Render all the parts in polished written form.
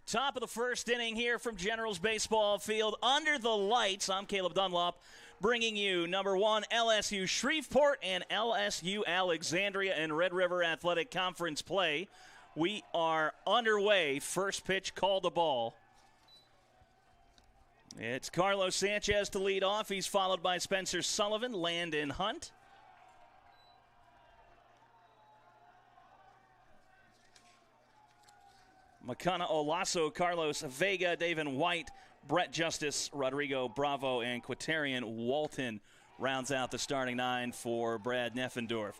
Top of the first inning here from Generals Baseball Field. Under the lights, I'm Caleb Dunlop, bringing you number 1 LSU Shreveport and LSU Alexandria in Red River Athletic Conference play. We are underway. First pitch called the ball. It's Carlos Sanchez to lead off. He's followed by Spencer Sullivan, Landon Hunt. Makana Olaso, Carlos Vega, David White, Brett Justice, Rodrigo Bravo, and Quaterian Walton rounds out the starting 9 for Brad Neffendorf.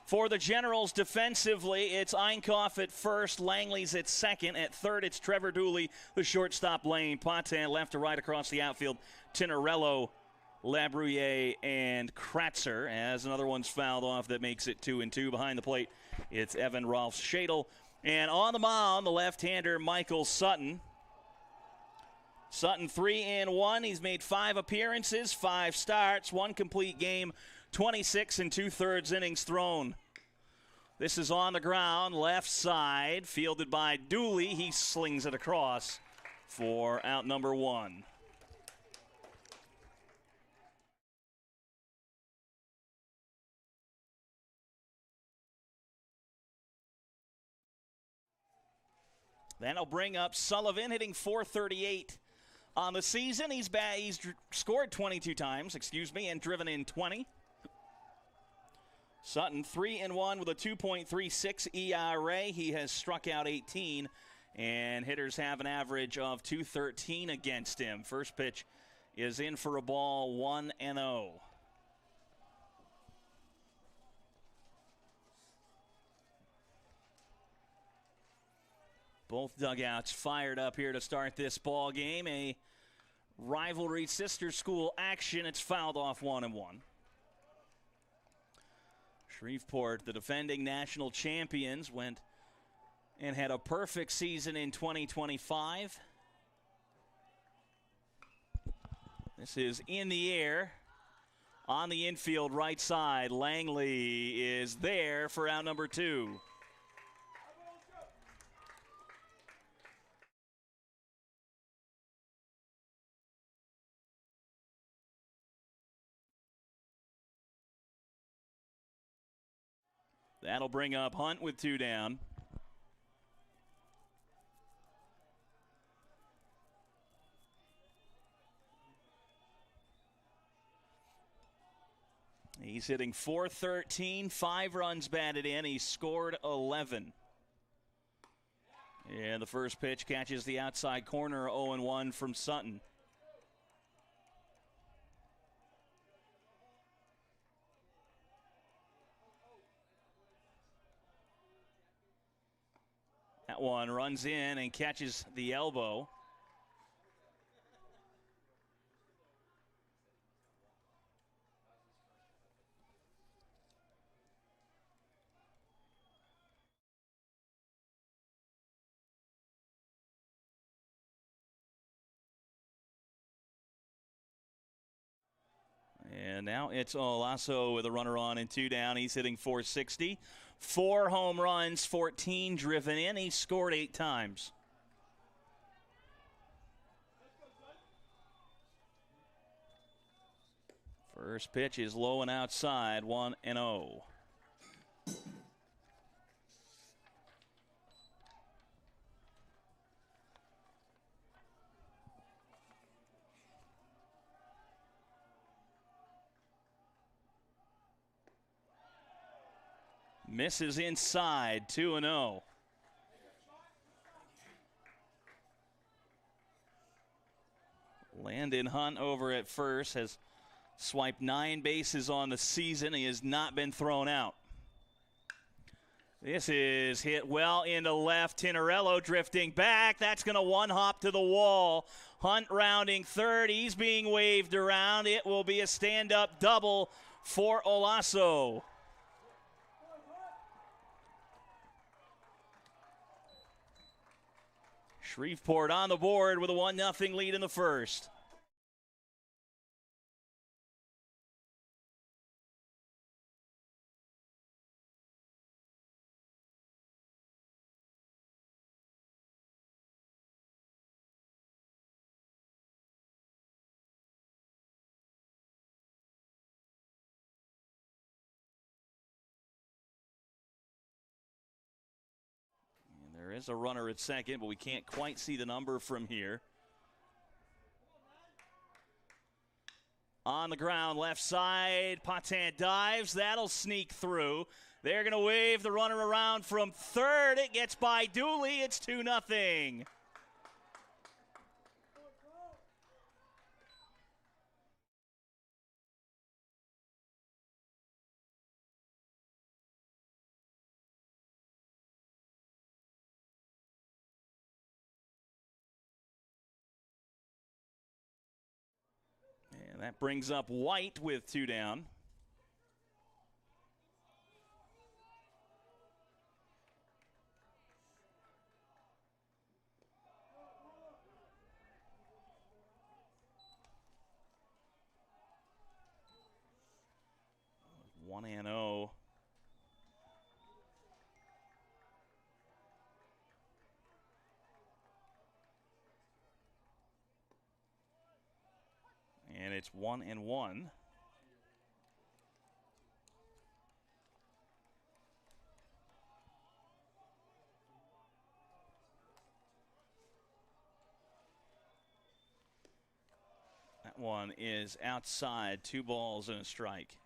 For the Generals defensively, it's Einkoff at first, Langley's at second. At third, it's Trevor Dooley, the shortstop lane. Patin left to right across the outfield. Tinarello, Labrouille, and Kratzer. As another one's fouled off, that makes it 2-2. Behind the plate, it's Evan Rolf Shadle. And on the mound, the left-hander Michael Sutton. Sutton 3-1. He's made 5 appearances, 5 starts, 1 complete game, 26 2/3 innings thrown. This is on the ground, left side, fielded by Dooley. He slings it across for out number 1. That'll bring up Sullivan, hitting .438 on the season. He's scored 22 times, and driven in 20. Sutton 3-1 with a 2.36 ERA. He has struck out 18, and hitters have an average of .213 against him. First pitch is in for a ball, 1-0. Both dugouts fired up here to start this ball game. A rivalry sister school action. It's fouled off 1-1. Shreveport, the defending national champions, went and had a perfect season in 2025. This is in the air. On the infield right side, Langley is there for out number 2. That'll bring up Hunt with 2 down. He's hitting .413, 5 runs batted in. He scored 11. And the first pitch catches the outside corner, 0-1 from Sutton. That one runs in and catches the elbow. And now it's Olaso with a runner on and 2 down. He's hitting .460. 4 home runs, 14 driven in. He scored 8 times. First pitch is low and outside, 1-0. Misses inside, 2-0. Landon Hunt over at first has swiped 9 bases on the season. He has not been thrown out. This is hit well into left. Tinarello drifting back. That's going to one-hop to the wall. Hunt rounding third. He's being waved around. It will be a stand-up double for Olaso. Shreveport on the board with a 1-0 lead in the first. There's a runner at second, but we can't quite see the number from here. On the ground, left side, Patin dives. That'll sneak through. They're going to wave the runner around from third. It gets by Dooley. It's 2-0. And that brings up White with 2 down. One and 0. And it's 1-1. That one is outside. 2 balls and a strike.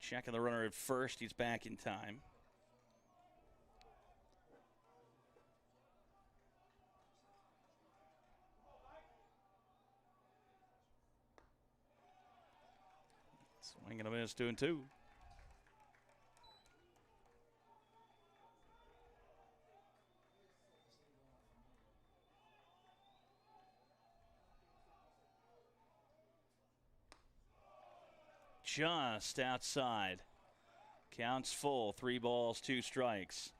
Checking the runner at first. He's back in time. Swing and a miss, 2-2. Just outside. Counts full. 3 balls, 2 strikes.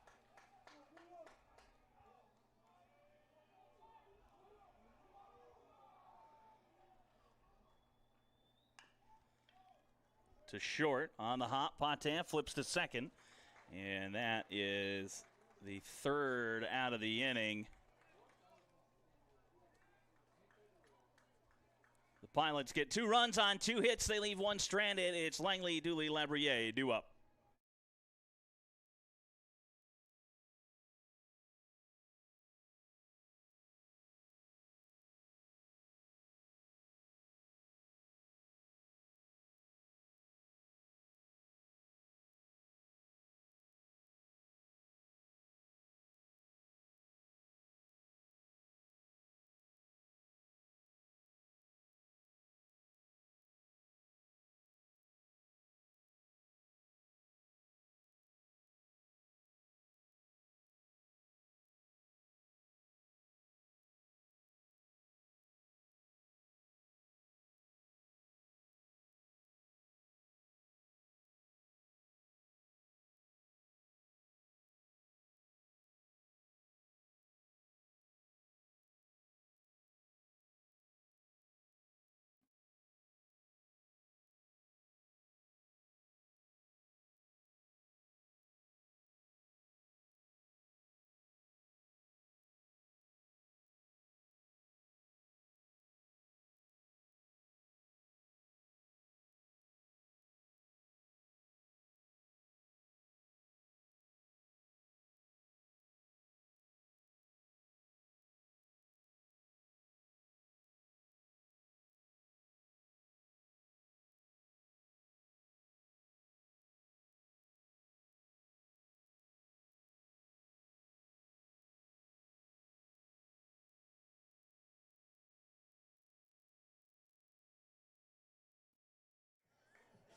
To short on the hop. Patin flips to second. And that is the 3rd out of the inning. The Pilots get 2 runs on 2 hits. They leave 1 stranded. It's Langley, Dooley, Labriere due up.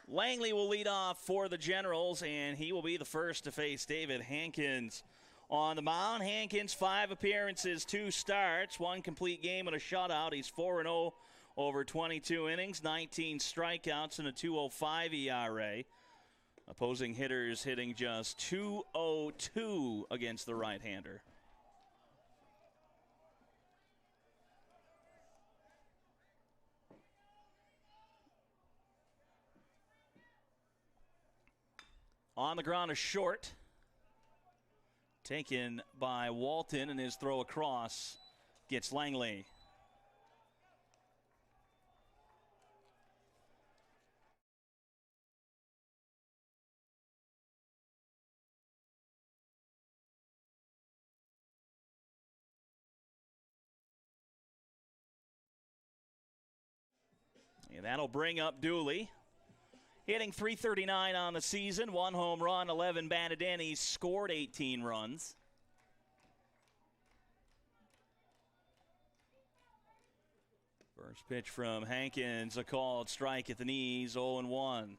Langley will lead off for the Generals, and he will be the first to face David Hankins on the mound. Hankins, 5 appearances, 2 starts, 1 complete game and a shutout. He's 4-0 over 22 innings, 19 strikeouts, and a 2.05 ERA. Opposing hitters hitting just .202 against the right-hander. On the ground, a short. Taken by Walton, and his throw across gets Langley. And that'll bring up Dooley. Hitting .339 on the season, 1 home run, 11 batted in. He's scored 18 runs. First pitch from Hankins, a called strike at the knees, 0-1.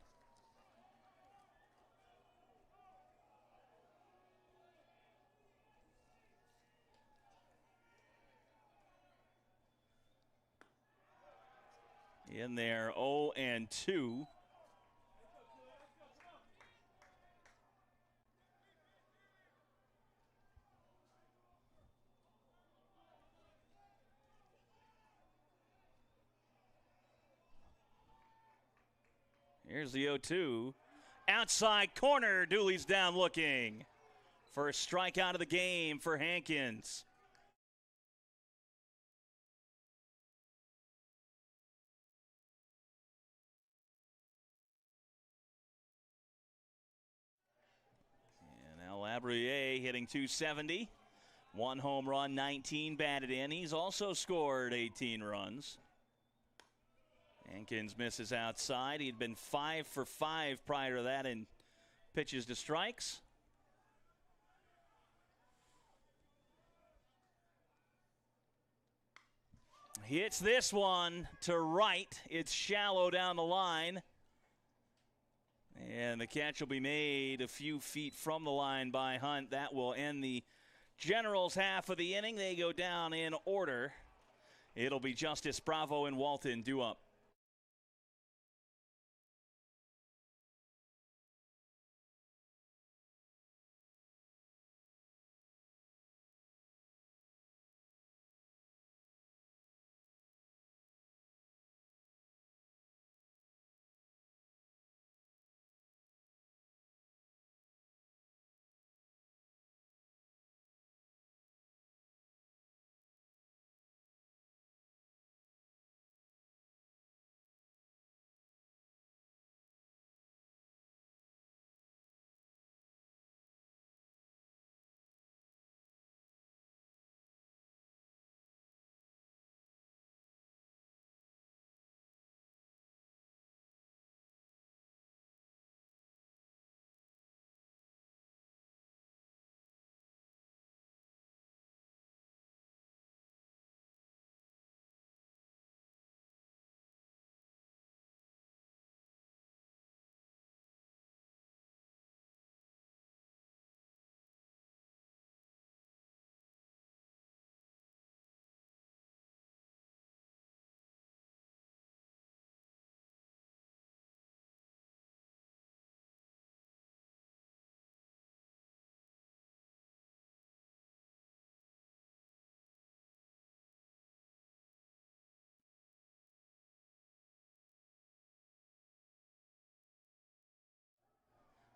In there, 0-2. Here's the 0-2. Outside corner, Dooley's down looking. First strikeout of the game for Hankins. And now Labriere hitting .270. 1 home run, 19 batted in. He's also scored 18 runs. Hankins misses outside. He'd been 5 for 5 prior to that in pitches to strikes. Hits this one to right. It's shallow down the line. And the catch will be made a few feet from the line by Hunt. That will end the Generals' half of the inning. They go down in order. It'll be Justice, Bravo, and Walton due up.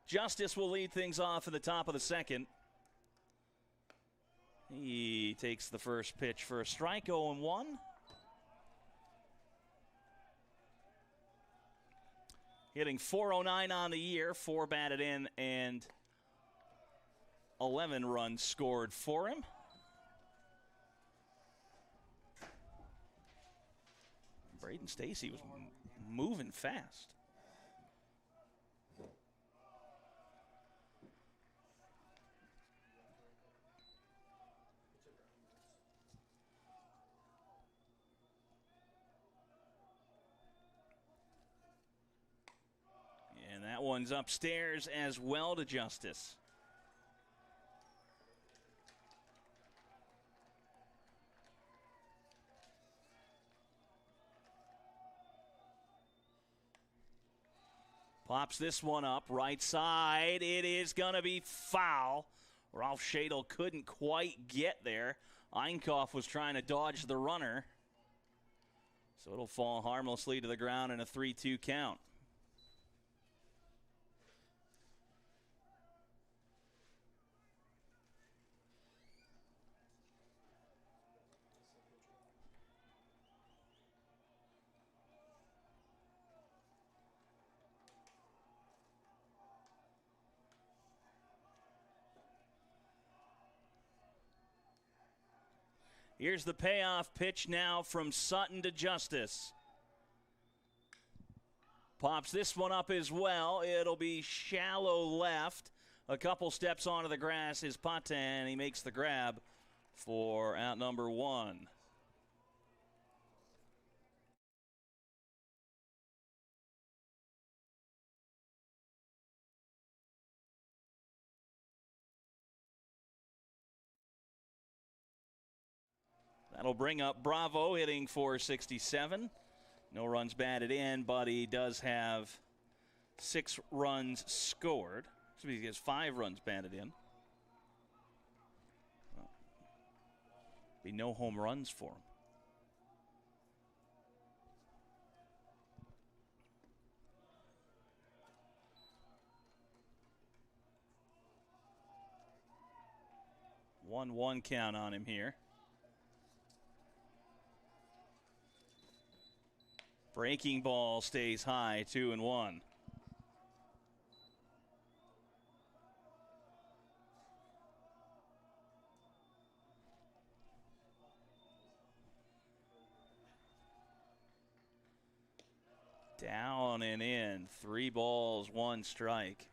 Justice will lead things off in the top of the second. He takes the first pitch for a strike, 0-1. Hitting .409 on the year, 4 batted in, and 11 runs scored for him. Braden Stacy was moving fast. And that one's upstairs as well to Justice. Pops this one up, right side. It is going to be foul. Ralph Shadle couldn't quite get there. Einkoff was trying to dodge the runner. So it'll fall harmlessly to the ground in a 3-2 count. Here's the payoff pitch now from Sutton to Justice. Pops this one up as well. It'll be shallow left. A couple steps onto the grass is Pate, and he makes the grab for out number 1. That'll bring up Bravo, hitting .467. No runs batted in, but he does have 6 runs scored. So he has 5 runs batted in. Well, be no home runs for him. One count on him here. Breaking ball stays high, 2-1. Down and in, 3 balls, 1 strike.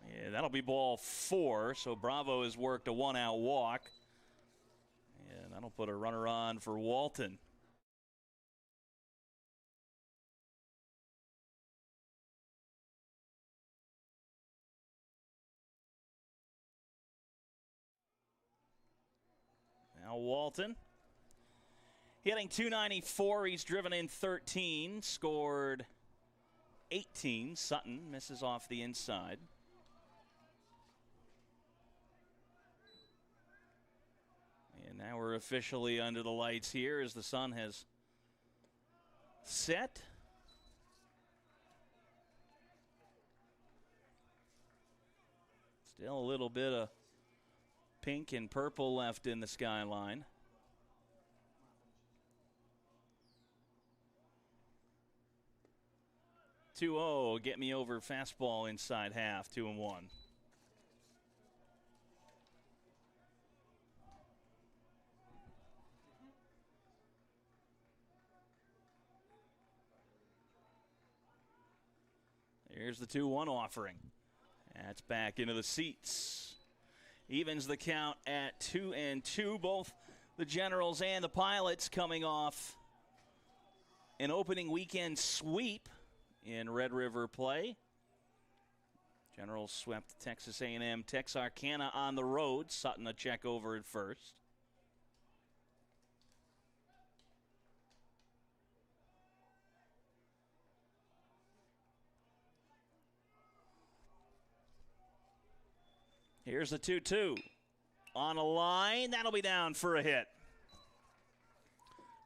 Yeah, that'll be ball 4, so Bravo has worked a 1-out walk. And that'll put a runner on for Walton. Now Walton hitting .294. He's driven in 13, scored 18. Sutton misses off the inside. And now we're officially under the lights here as the sun has set. Still a little bit of pink and purple left in the skyline. .2-0, get me over fastball inside half, 2-1. Here's the 2-1 offering. That's back into the seats. Evens the count at 2-2. Both the Generals and the Pilots coming off an opening weekend sweep in Red River play. Generals swept Texas A&M, Texarkana on the road. Sutton a check over at first. Here's the 2-2. On a line, that'll be down for a hit.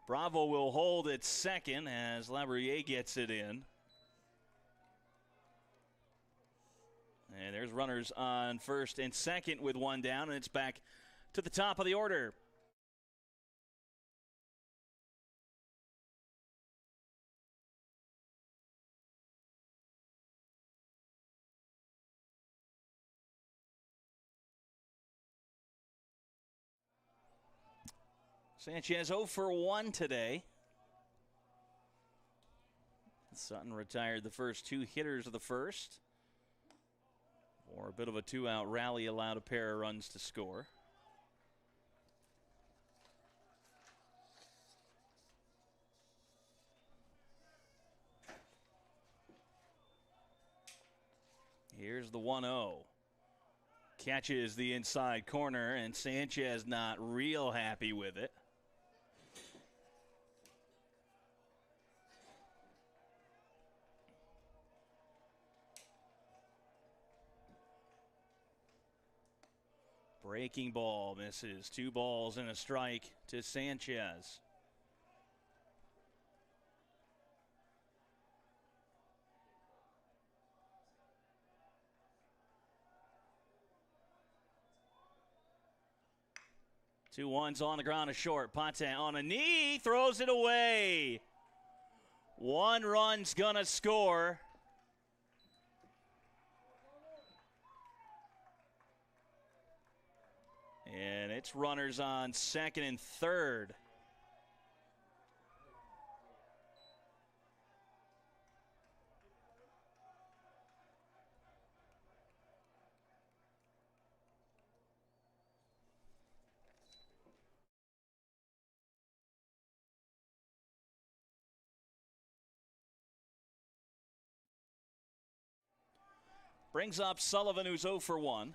Bravo will hold at second as Labriere gets it in. And there's runners on first and second with 1 down, and it's back to the top of the order. Sanchez 0 for 1 today. Sutton retired the first 2 hitters of the first. Or a bit of a 2-out rally, allowed a pair of runs to score. Here's the 1-0. Catches the inside corner, and Sanchez not real happy with it. Breaking ball misses. 2 balls and a strike to Sanchez. Two ones on the ground, a short. Pate on a knee, throws it away. 1 run's gonna score. And it's runners on second and third. Brings up Sullivan, who's 0 for 1.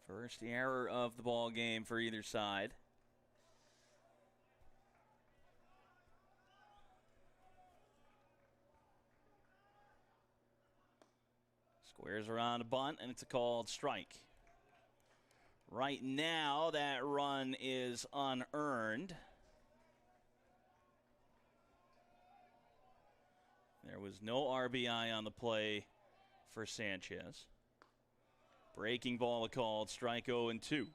First error of the ball game for either side. Squares around a bunt, and it's a called strike. Right now, that run is unearned. There was no RBI on the play for Sanchez. Breaking ball called, strike 0-2.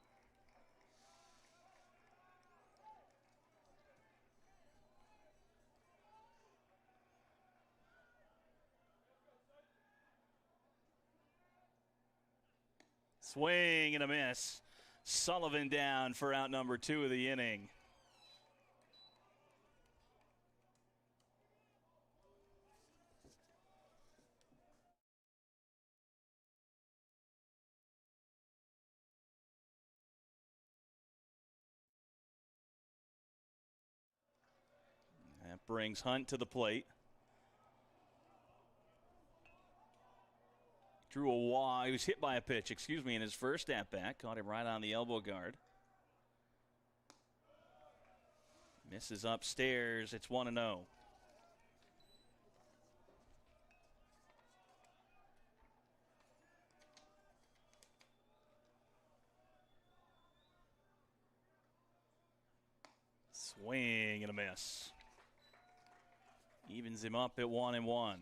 Swing and a miss. Sullivan down for out number 2 of the inning. That brings Hunt to the plate. Drew a walk. He was hit by a pitch, in his first at-bat. Caught him right on the elbow guard. Misses upstairs. It's 1-0. Swing and a miss. Evens him up at 1-1.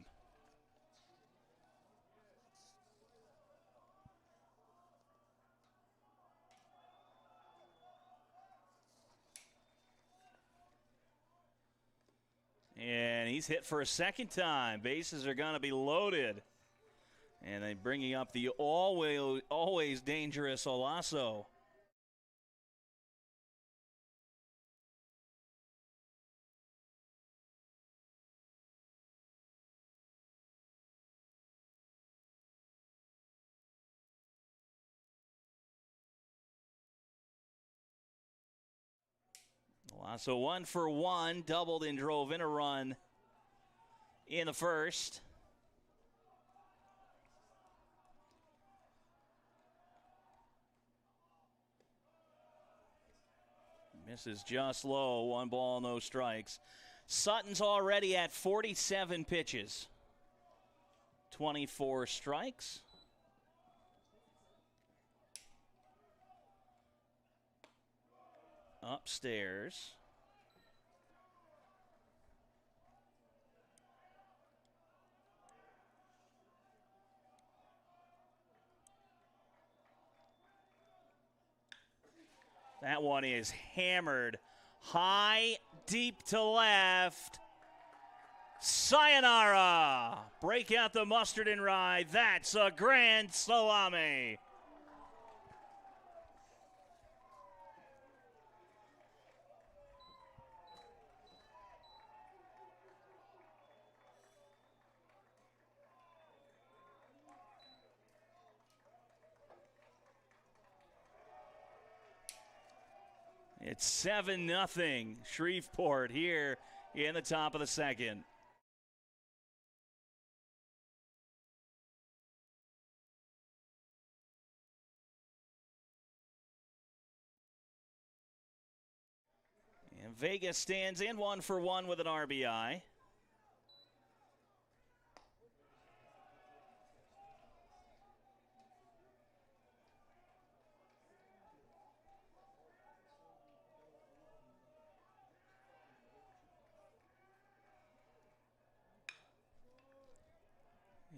And he's hit for a second time. Bases are going to be loaded. And then bringing up the always dangerous Olaso. Olaso 1 for 1, doubled and drove in a run in the first. Misses just low, 1 ball, no strikes. Sutton's already at 47 pitches. 24 strikes. Upstairs. That one is hammered high, deep to left. Sayonara. Break out the mustard and ride. That's a grand salami. It's 7-0 Shreveport here in the top of the second. And Vega stands in 1 for 1 with an RBI.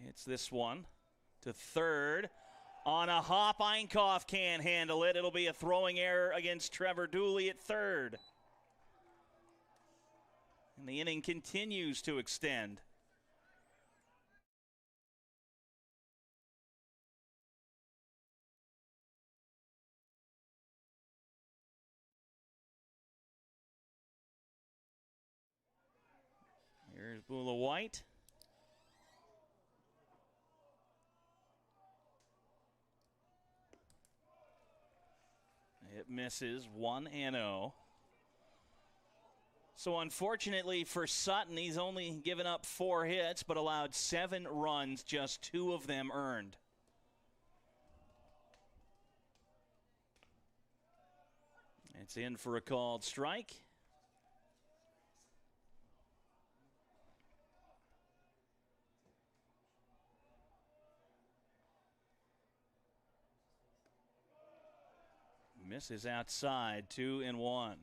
It's this one to third. On a hop, Einkoff can't handle it. It'll be a throwing error against Trevor Dooley at third. And the inning continues to extend. Here's Bula White. It misses 1-0. So unfortunately for Sutton, he's only given up 4 hits, but allowed 7 runs, just 2 of them earned. It's in for a called strike. Misses outside, 2-1.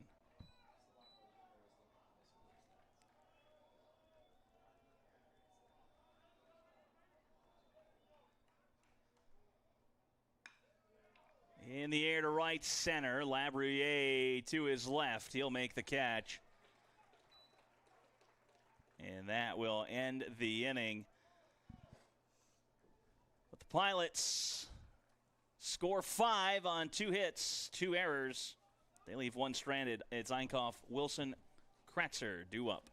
In the air to right center, Labruyere to his left. He'll make the catch. And that will end the inning. But the Pilots score 5 on 2 hits, 2 errors. They leave 1 stranded. It's Einkoff, Wilson, Kratzer due up.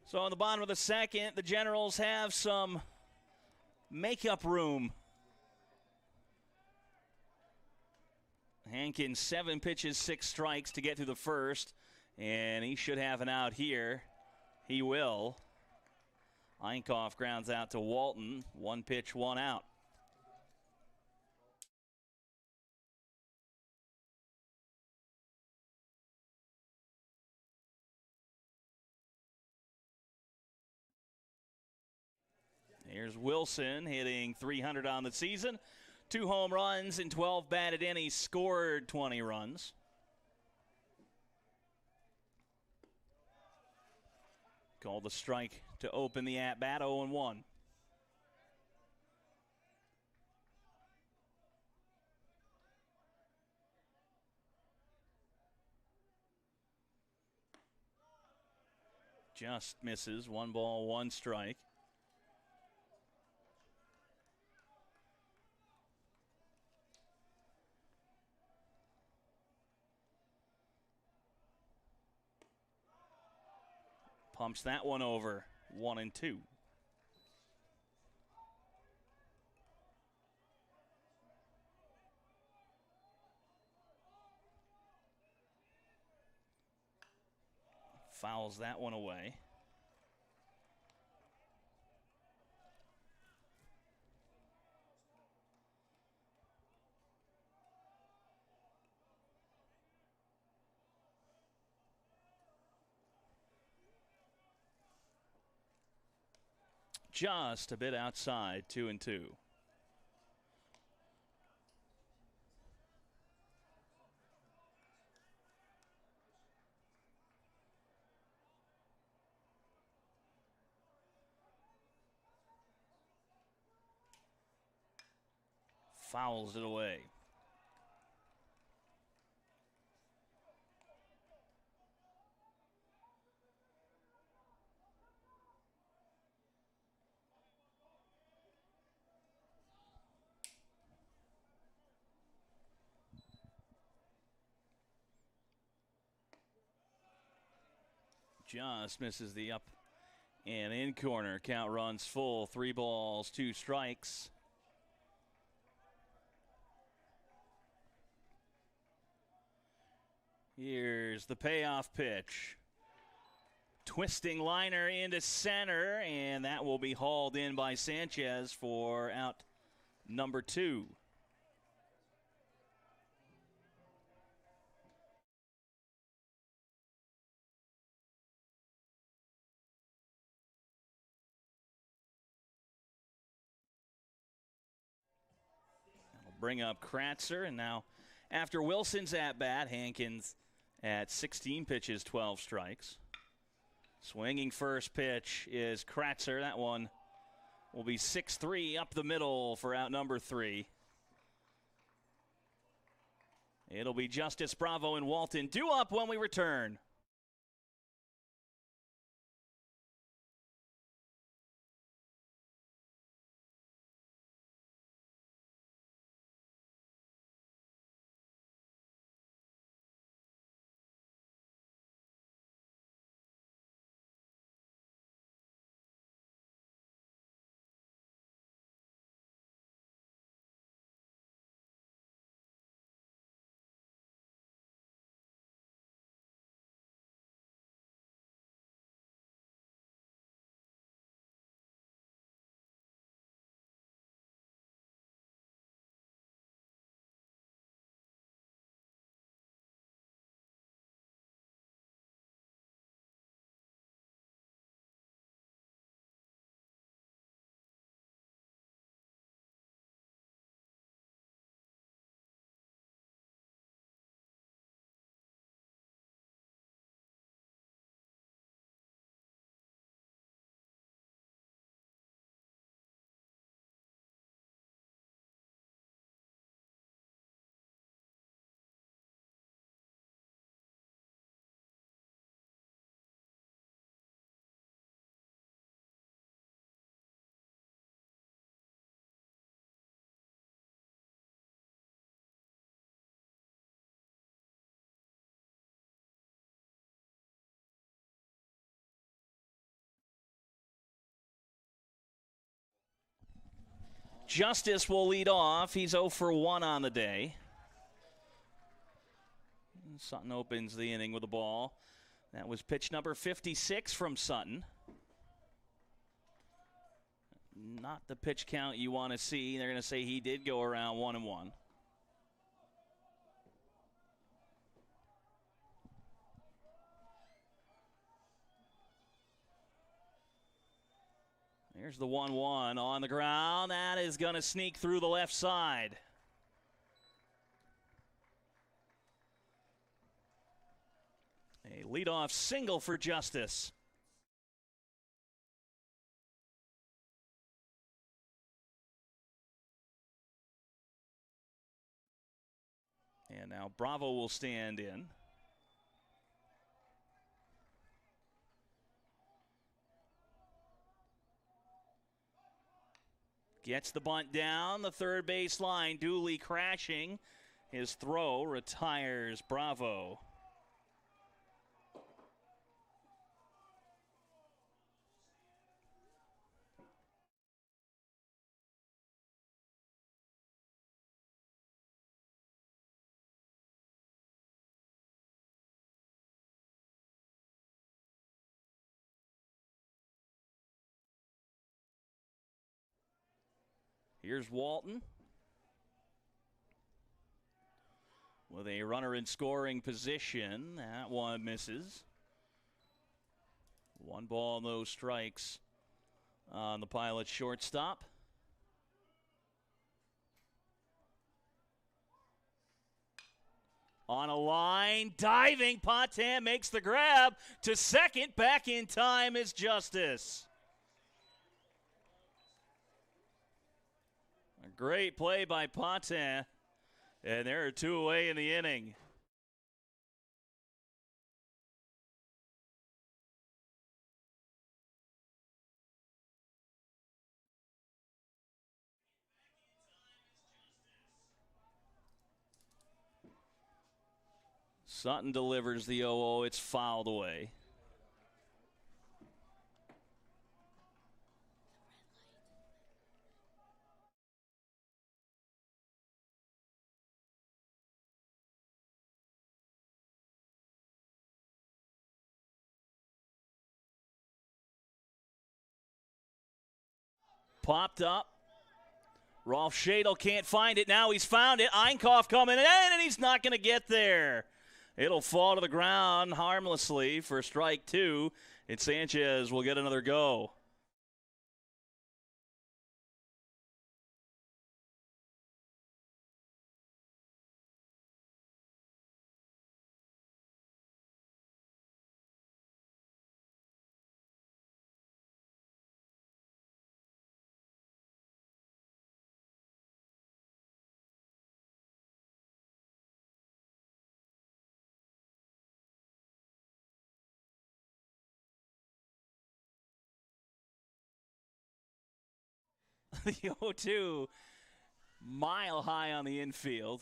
So on the bottom of the second, the Generals have some makeup room. Hankins, 7 pitches, 6 strikes to get through the first, and he should have an out here. He will. Einkoff grounds out to Walton. 1 pitch, 1 out. Here's Wilson hitting .300 on the season. 2 home runs and 12 batted in. He scored 20 runs. Called the strike to open the at-bat, 0-1. Just misses. 1 ball, 1 strike. Pumps that one over. 1-2. Fouls that one away. Just a bit outside, 2-2. fouls it away. Just misses the up and in corner. Count runs full. 3 balls, 2 strikes. Here's the payoff pitch. Twisting liner into center, and that will be hauled in by Sanchez for out number 2. Bring up Kratzer, and now after Wilson's at-bat, Hankins at 16 pitches, 12 strikes. Swinging first pitch is Kratzer. That one will be 6-3 up the middle for out number 3. It'll be Justice, Bravo, and Walton due up when we return. Justice will lead off. He's 0 for 1 on the day. Sutton opens the inning with the ball. That was pitch number 56 from Sutton. Not the pitch count you want to see. They're going to say he did go around 1-1. Here's the 1-1 on the ground. That is going to sneak through the left side. A leadoff single for Justice. And now Bravo will stand in. Gets the bunt down the third base line. Dooley crashing. His throw retires Bravo. Here's Walton with a runner in scoring position. That one misses. 1 ball, no strikes on the Pilot shortstop. On a line, diving, Potan makes the grab to second. Back in time is Justice. A Great play by Potin. And there are 2 away in the inning. Sutton delivers the 0-0. It's fouled away. Popped up. Rolf Schadel can't find it. Now he's found it. Einkopf coming in, and he's not going to get there. It'll fall to the ground harmlessly for strike 2. And Sanchez will get another go. The 0-2, mile high on the infield.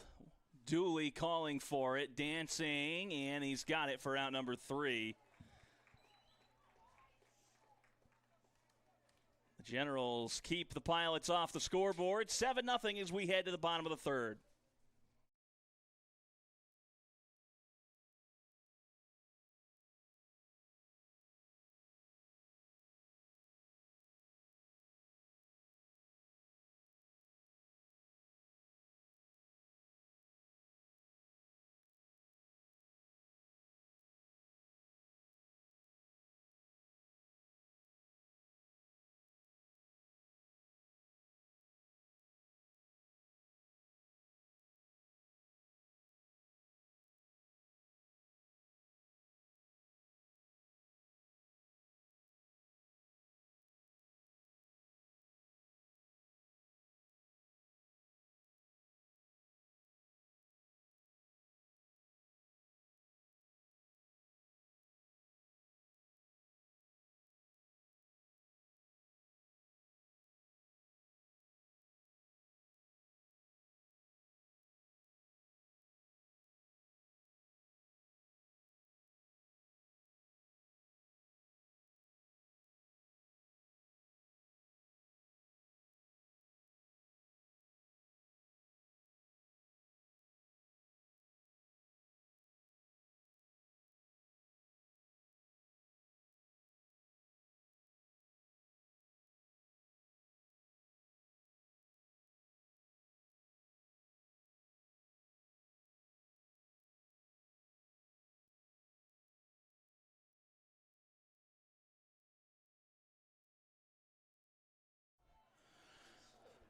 Dooley calling for it, dancing, and he's got it for out number 3. The Generals keep the Pilots off the scoreboard. 7-0 as we head to the bottom of the 3rd.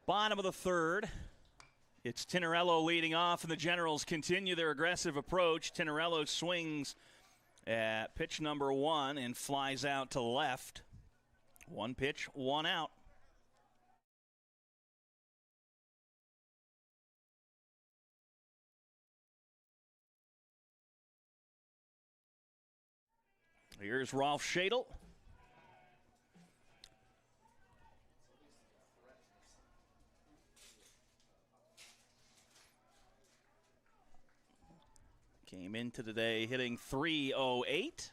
Bottom of the 3rd. It's Tinarello leading off, and the Generals continue their aggressive approach. Tinarello swings at pitch number 1 and flies out to left. 1 pitch, 1 out. Here's Rolf Schadel. Came into today hitting .308.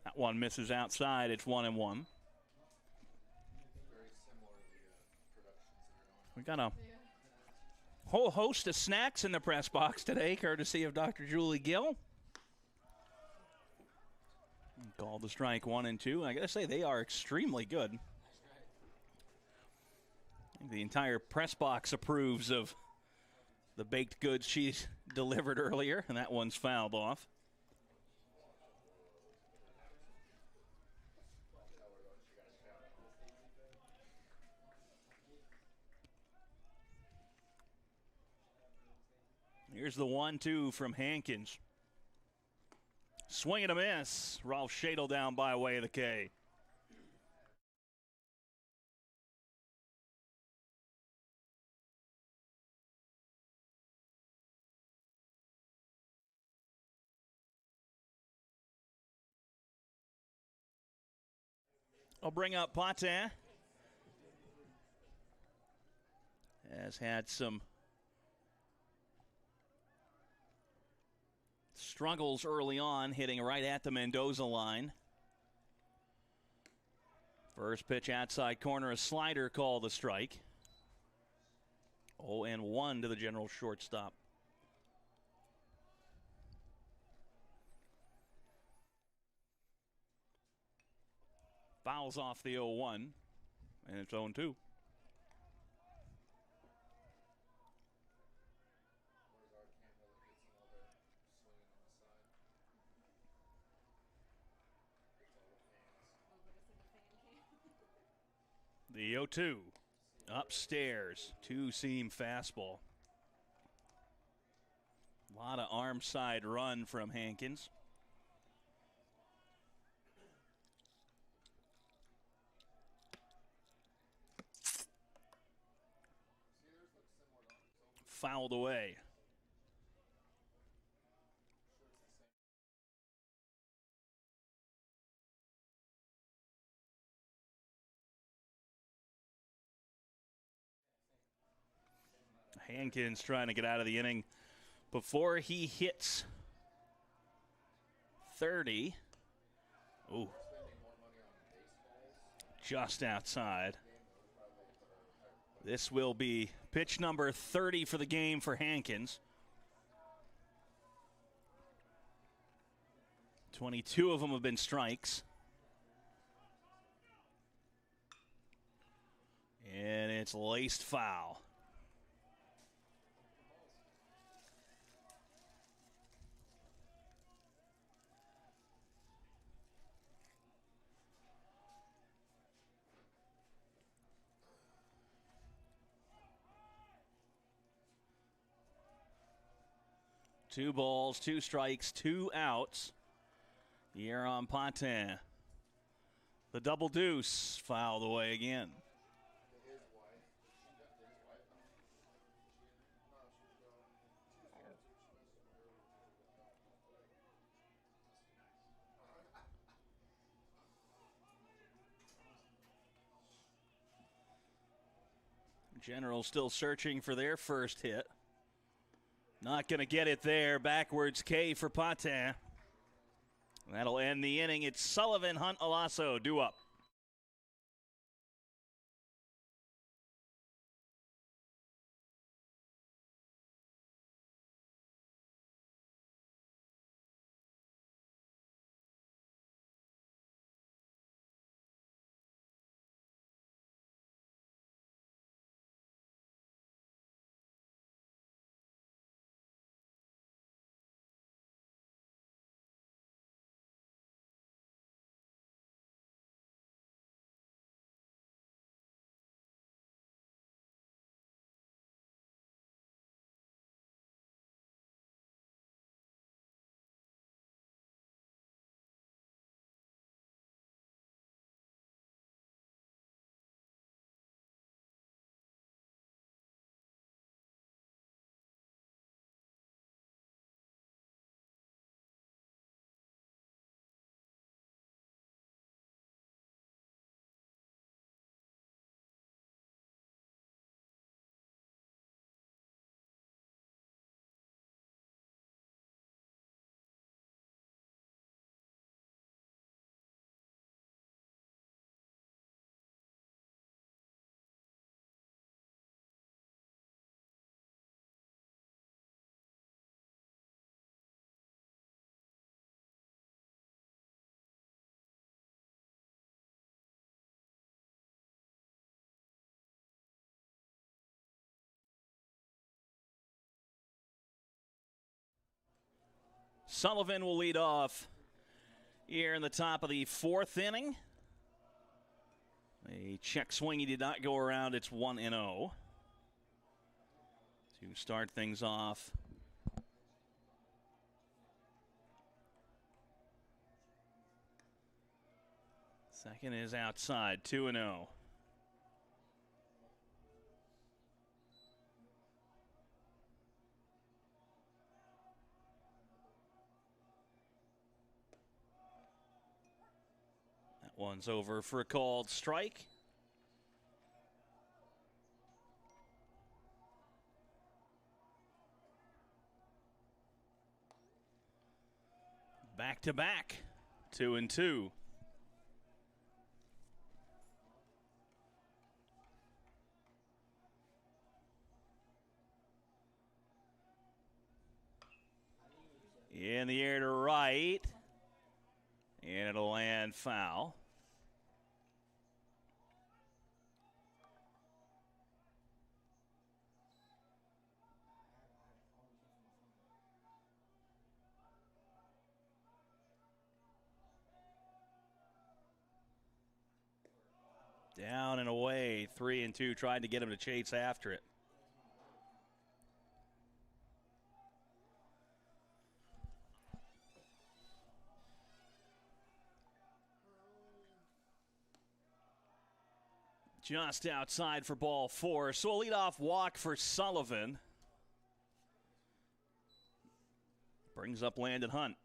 That one misses outside. It's 1-1. We got a whole host of snacks in the press box today, courtesy of Dr. Julie Gill. Called the strike 1 and 2. I gotta say, they are extremely good. The entire press box approves of the baked goods she's delivered earlier, and that one's fouled off. Here's the 1-2 from Hankins. Swing and a miss. Ralph Shadle down by way of the K. I'll bring up Patin. Has had some struggles early on, hitting right at the Mendoza line. First pitch outside corner, a slider called the strike. 0-1 to the general shortstop. Fouls off the 0-1, and it's 0-2. The 0-2. Upstairs, two-seam fastball. A lot of arm side run from Hankins. Fouled away. Hankins trying to get out of the inning before he hits 30. Ooh. Just outside. This will be pitch number 30 for the game for Hankins. 22 of them have been strikes. And it's laced foul. Two balls, two strikes, two outs. Here on Patin. The double deuce fouled away again. General still searching for their first hit. Not going to get it there. Backwards K for Patin. That'll end the inning. It's Sullivan, Hunt, Alasso due up. Sullivan will lead off here in the top of the fourth inning. A check swing, he did not go around. It's 1-0. To start things off. Second is outside, 2-0. That one's over for a called strike. Back to back, 2-2. In the air to right, and it'll land foul. Down and away, 3-2, trying to get him to chase after it. Just outside for ball 4. So a leadoff walk for Sullivan. Brings up Landon Hunt.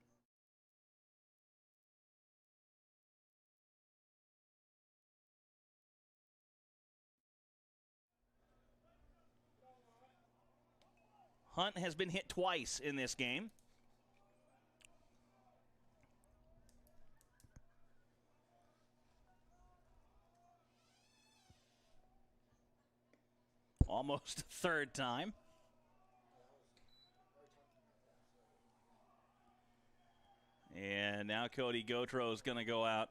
Hunt has been hit twice in this game. Almost a third time. And now Cody Gautreau is going to go out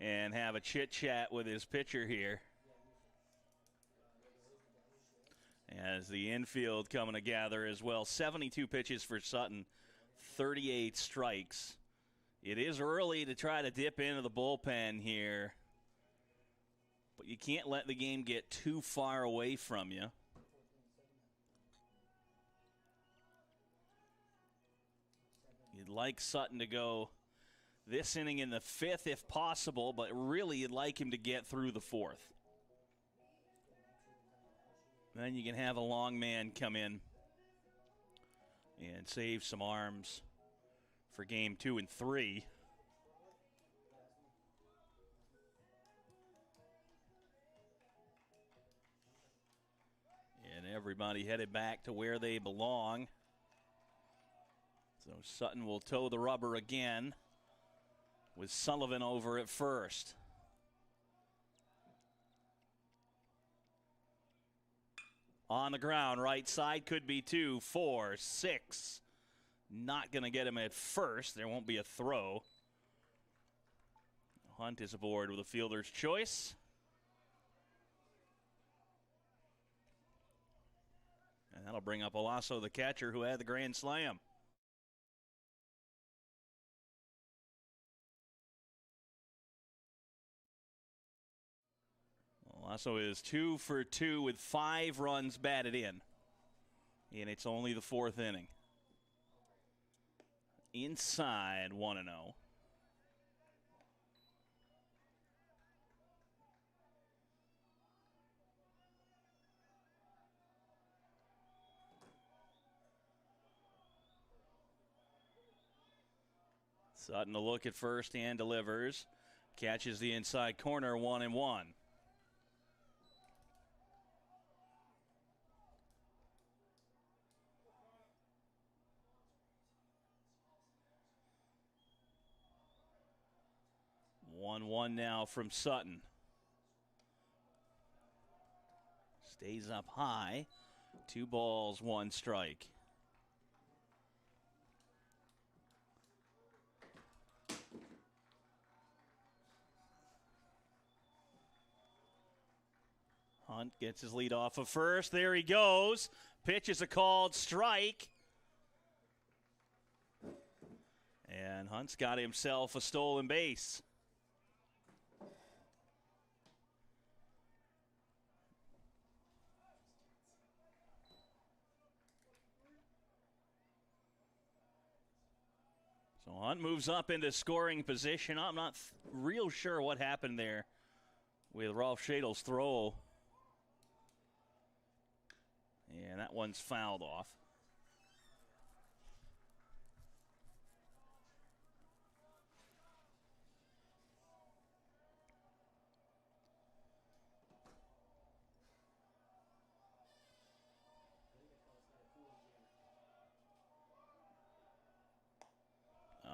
and have a chit-chat with his pitcher here. As the infield coming to gather as well. 72 pitches for Sutton, 38 strikes. It is early to try to dip into the bullpen here, but you can't let the game get too far away from you. You'd like Sutton to go this inning in the 5th if possible, but really you'd like him to get through the 4th. Then you can have a long man come in and save some arms for game 2 and 3. And everybody headed back to where they belong. So Sutton will toe the rubber again with Sullivan over at first. On the ground, right side, could be 2, 4, 6. Not going to get him at first. There won't be a throw. Hunt is aboard with a fielder's choice. And that'll bring up Olaso, the catcher, who had the grand slam. Olaso is 2 for 2 with 5 runs batted in. And it's only the 4th inning. Inside 1-0. Sutton to look at first and delivers. Catches the inside corner, 1-1. One now from Sutton. Stays up high. 2 balls, 1 strike. Hunt gets his lead off of first. There he goes. Pitch is a called strike. And Hunt's got himself a stolen base. So Hunt moves up into scoring position. I'm not real sure what happened there with Rolf Schadl's throw. And that one's fouled off.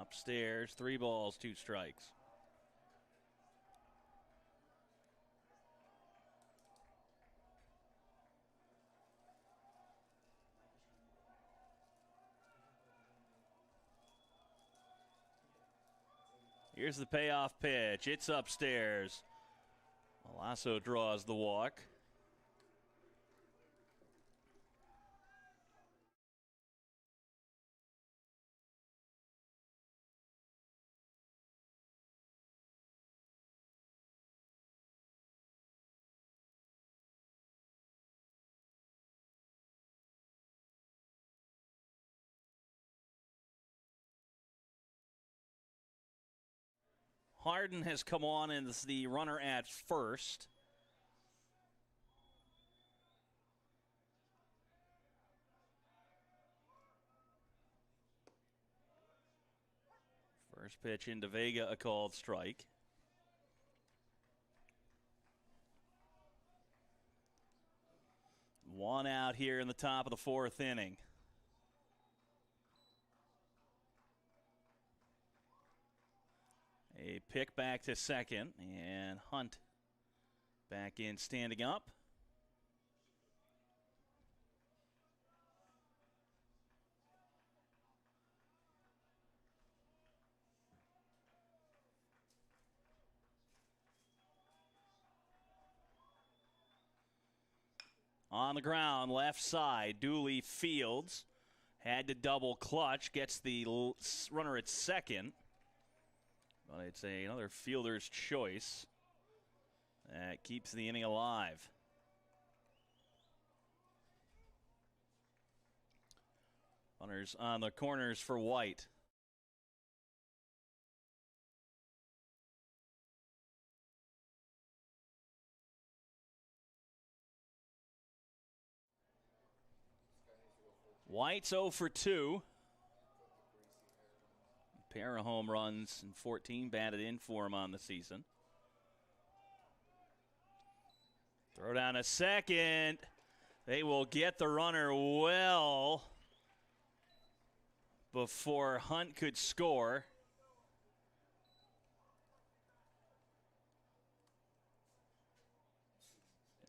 Upstairs, 3 balls, 2 strikes. Here's the payoff pitch. It's upstairs. Lasso draws the walk. Harden has come on and is the runner at first. First pitch into Vega, a called strike. One out here in the top of the 4th inning. A pick back to second, and Hunt back in standing up. On the ground, left side, Dooley fields. Had to double clutch, gets the runner at second. But it's another fielder's choice that keeps the inning alive. Runners on the corners for White. White's 0 for 2. Pair of home runs and 14 batted in for him on the season. Throw down a second. They will get the runner well before Hunt could score.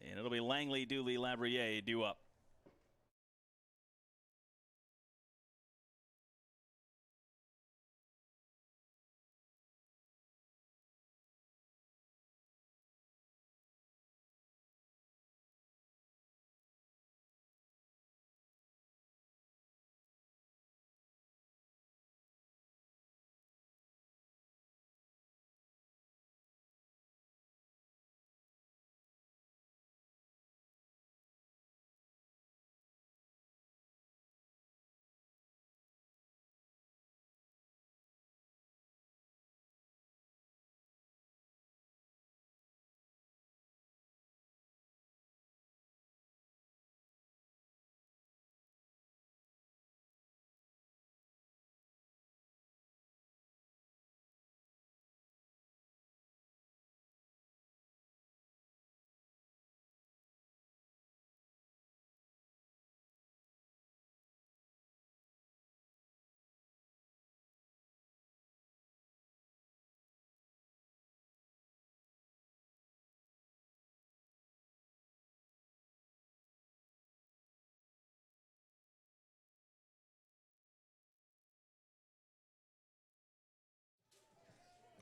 And it'll be Langley, Dooley, Labriere due up.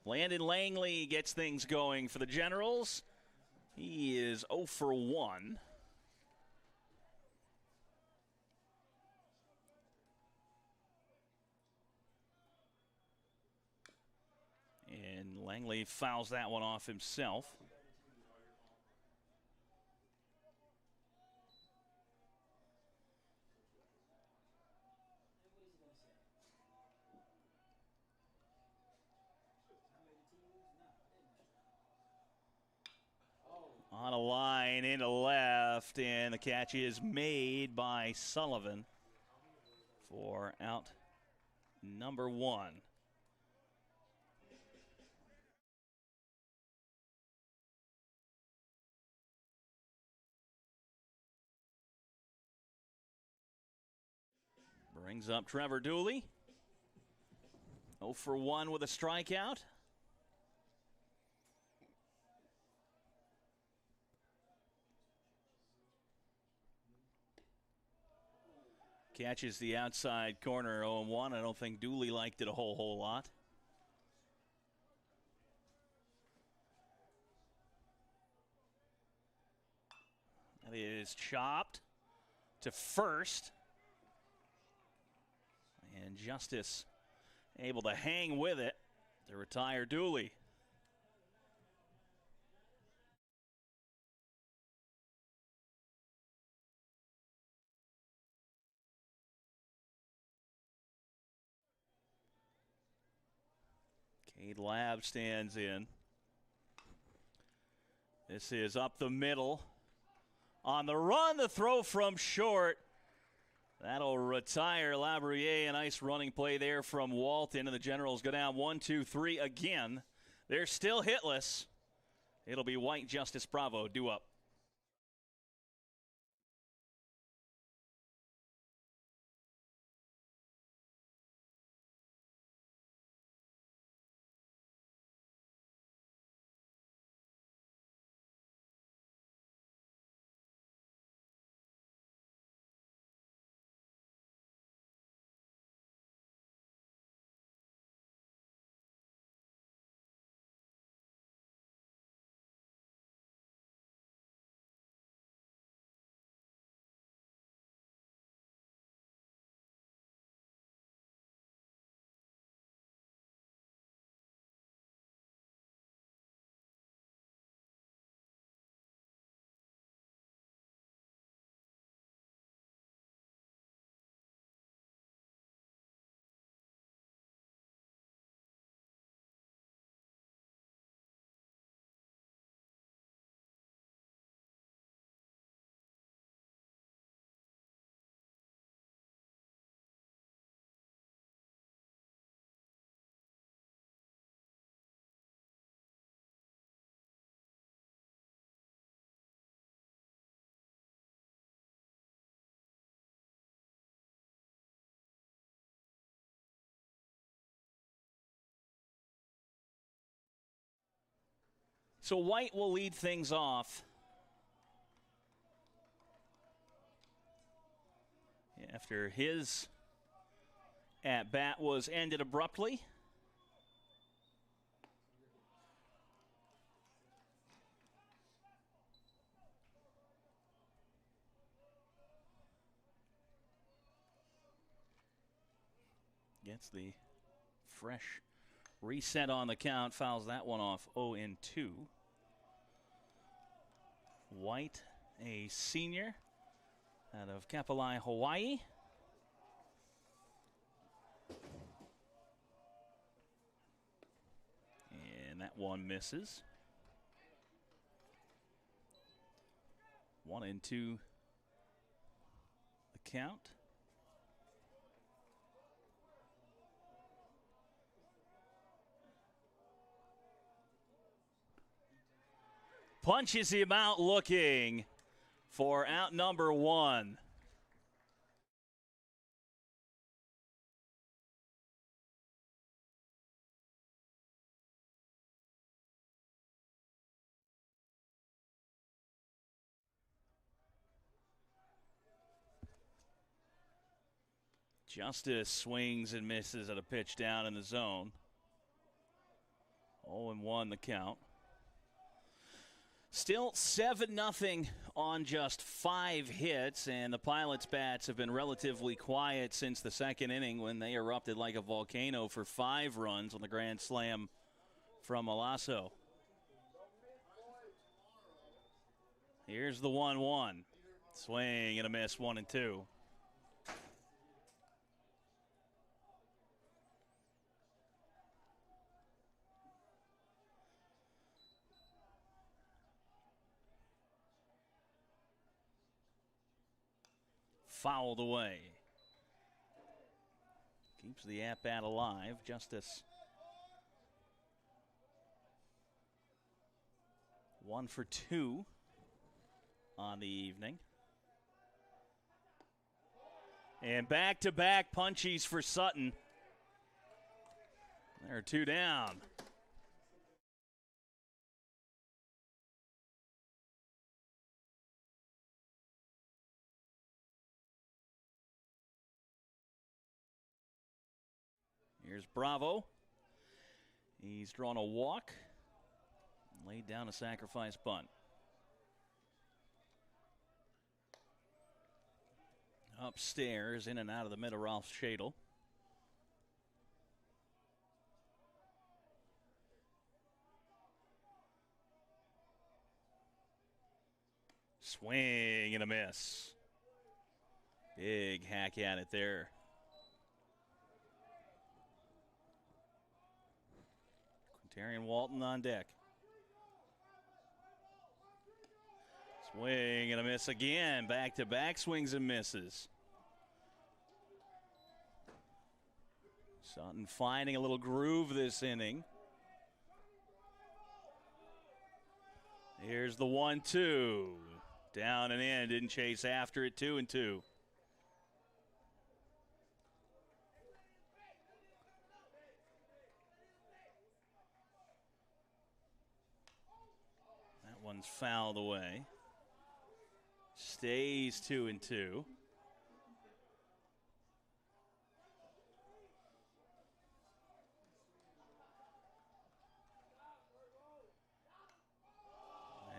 Landon Langley gets things going for the Generals. He is 0 for 1. And Langley fouls that one off himself. On a line into left, and the catch is made by Sullivan for out number 1. Brings up Trevor Dooley. 0 for 1 with a strikeout. Catches the outside corner, 0-1. I don't think Dooley liked it a whole lot. That is chopped to first. And Justice able to hang with it to retire Dooley. Cade Lab stands in. This is up the middle. On the run, the throw from short. That'll retire Labriere. A nice running play there from Walton. And the Generals go down 1-2-3 again. They're still hitless. It'll be White, Justice, Bravo due up. So White will lead things off. After his at-bat was ended abruptly. Gets the fresh reset on the count, fouls that one off 0-2. White, a senior out of Kapolei, Hawaii. And that one misses. 1-2 the count. Punches him out looking for out number 1. Justice swings and misses at a pitch down in the zone. 0-1 the count. Still 7-0 on just 5 hits, and the Pilots' bats have been relatively quiet since the second inning when they erupted like a volcano for 5 runs on the grand slam from Malasso. Here's the 1-1. Swing and a miss, 1-2. fouled away. Keeps the at-bat alive. Justice 1 for 2 on the evening. And back-to-back punchies for Sutton. There are 2 down. Here's Bravo. He's drawn a walk, laid down a sacrifice bunt. Upstairs, in and out of the middle, Ralph Shadle. Swing and a miss. Big hack at it there. Quintarian Walton on deck. Swing and a miss again. Back-to-back swings and misses. Sutton finding a little groove this inning. Here's the 1-2. Down and in. Didn't chase after it. 2-2. That one's fouled away. Stays 2-2.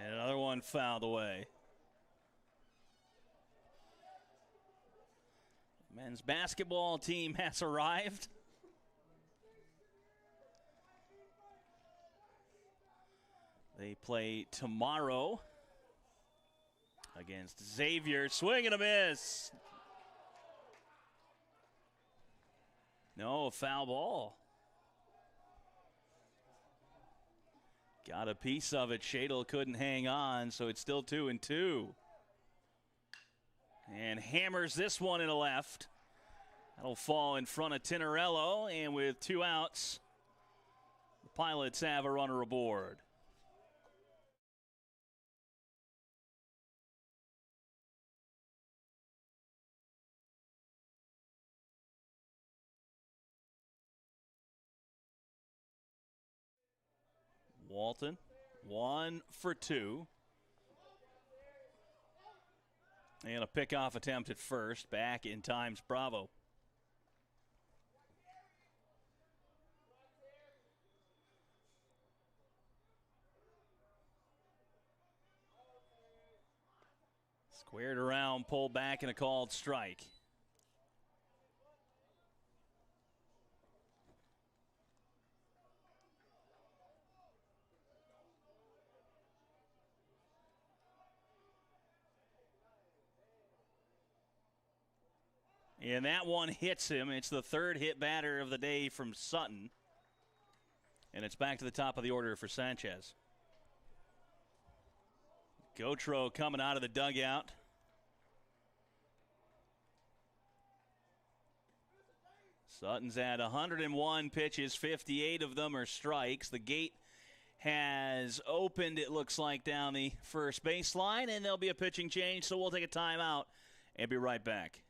And another one fouled away. Men's basketball team has arrived. They play tomorrow against Xavier. Swing and a miss. No, foul ball. Got a piece of it. Shadle couldn't hang on, so it's still 2-2. And hammers this one in the left. That'll fall in front of Tinarello, and with 2 outs, the Pilots have a runner aboard. Walton, 1 for 2. And a pickoff attempt at first. Back in time's Bravo. Squared around, pulled back, and a called strike. And that one hits him. It's the 3rd hit batter of the day from Sutton. And it's back to the top of the order for Sanchez. Gautreau coming out of the dugout. Sutton's at 101 pitches. 58 of them are strikes. The gate has opened, it looks like, down the first baseline. And there'll be a pitching change, so we'll take a timeout and be right back.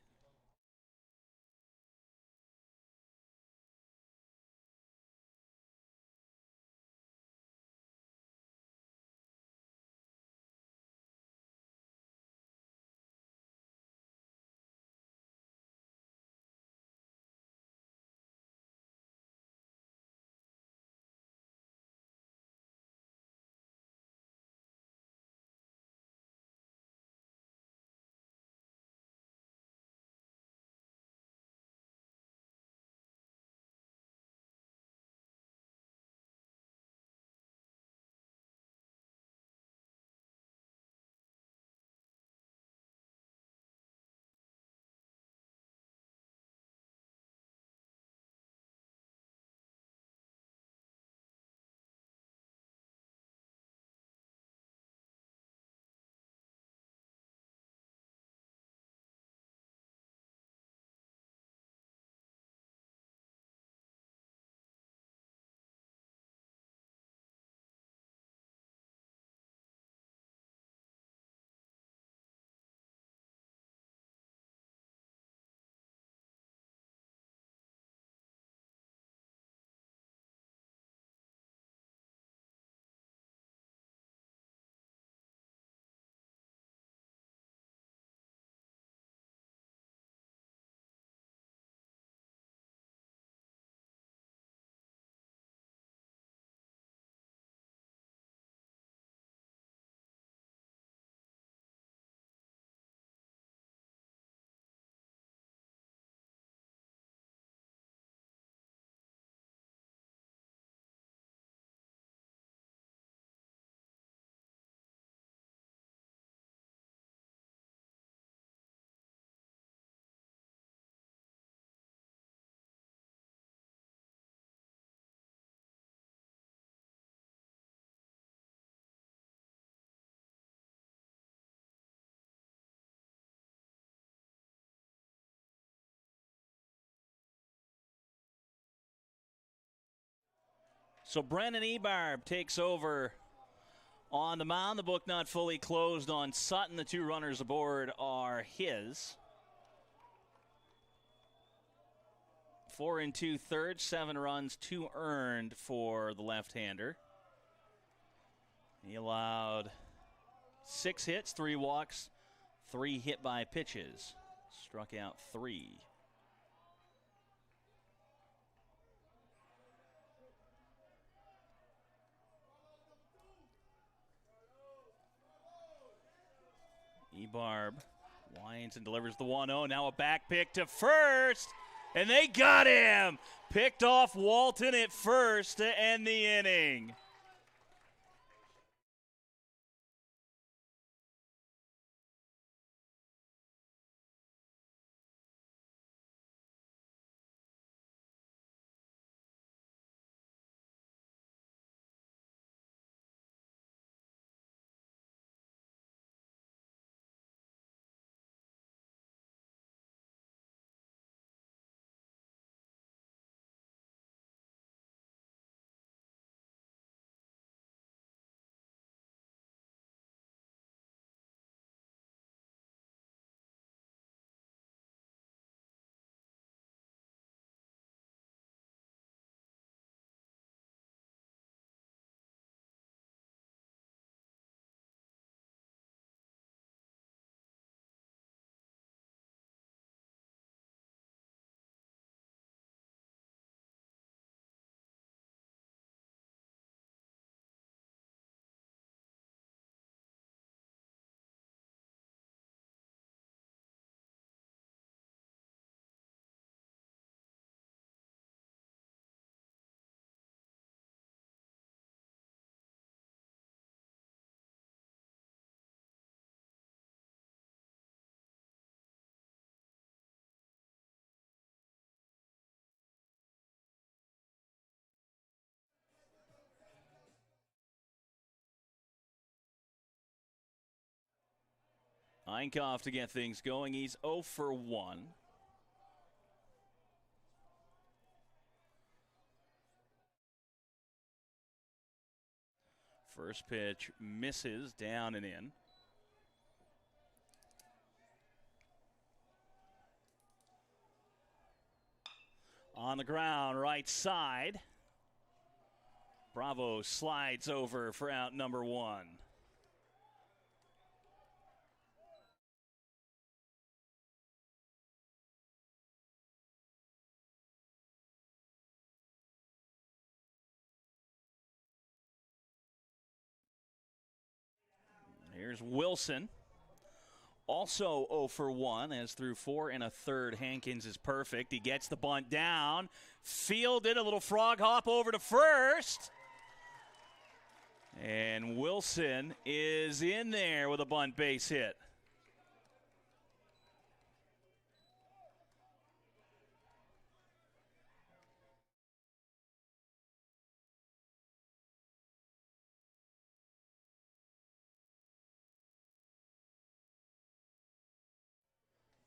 So Brennan Ebarb takes over on the mound. The book not fully closed on Sutton. The 2 runners aboard are his. 4 2/3, 7 runs, 2 earned for the left-hander. He allowed 6 hits, 3 walks, 3 hit by pitches. Struck out 3. Ebarb winds and delivers the 1-0. Now a back pick to first. And they got him. Picked off Walton at first to end the inning. Einkoff to get things going. He's 0 for 1. First pitch misses, down and in. On the ground, right side. Bravo slides over for out number 1. Here's Wilson. Also 0 for 1, as through 4 1/3. Hankins is perfect. He gets the bunt down. Fielded, a little frog hop over to first. And Wilson is in there with a bunt base hit.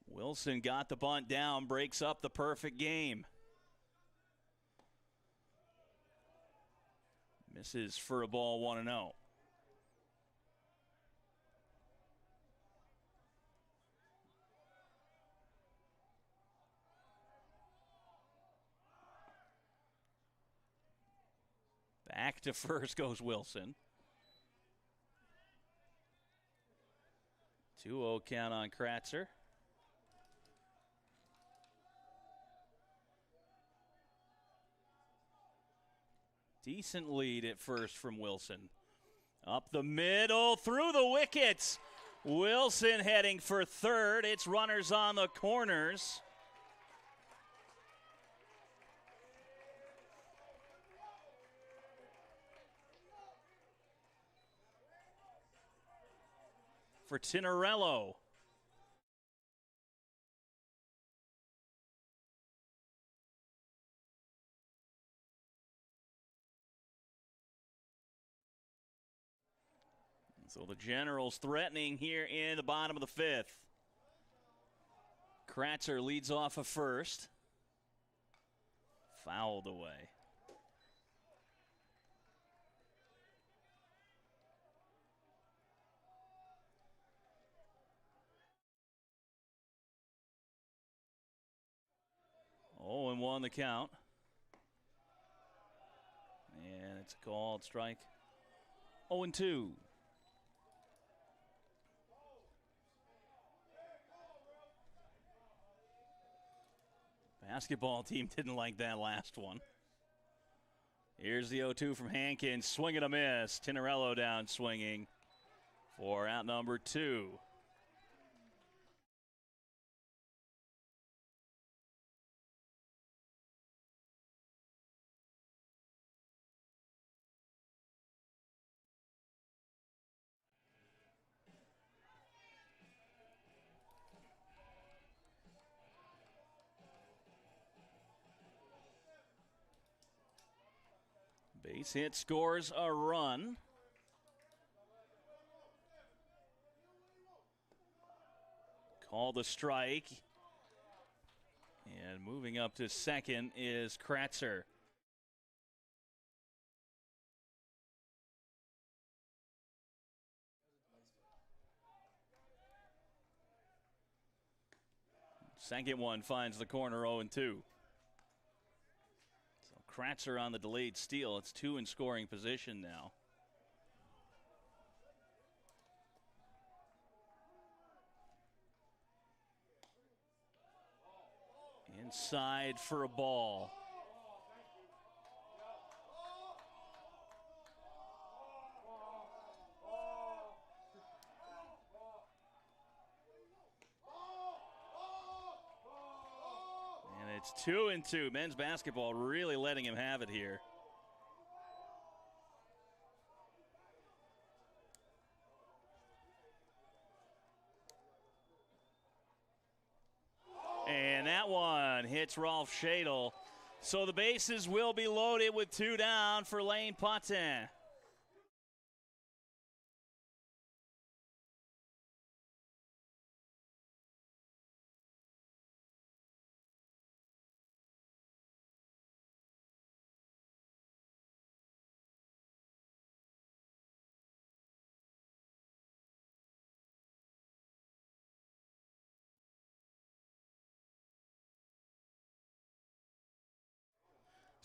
Wilson got the bunt down, breaks up the perfect game. Misses for a ball, 1-0. Back to first goes Wilson. 2-0 count on Kratzer. Decent lead at first from Wilson. Up the middle, through the wickets. Wilson heading for third. It's runners on the corners. For Tinarello. So the Generals threatening here in the bottom of the 5th. Kratzer leads off of first. Fouled away. 0-1 the count. And it's a called strike. 0-2. Basketball team didn't like that last one. Here's the 0-2 from Hankins. Swing and a miss. Tinarello down swinging for out number 2. Base hit scores a run. Call the strike. And moving up to second is Kratzer. Second one finds the corner, 0-2. Kratzer on the delayed steal. It's 2 in scoring position now. Inside for a ball. It's 2-2. Men's basketball really letting him have it here. And that one hits Rolf Shadle. So the bases will be loaded with 2 down for Lane Patin.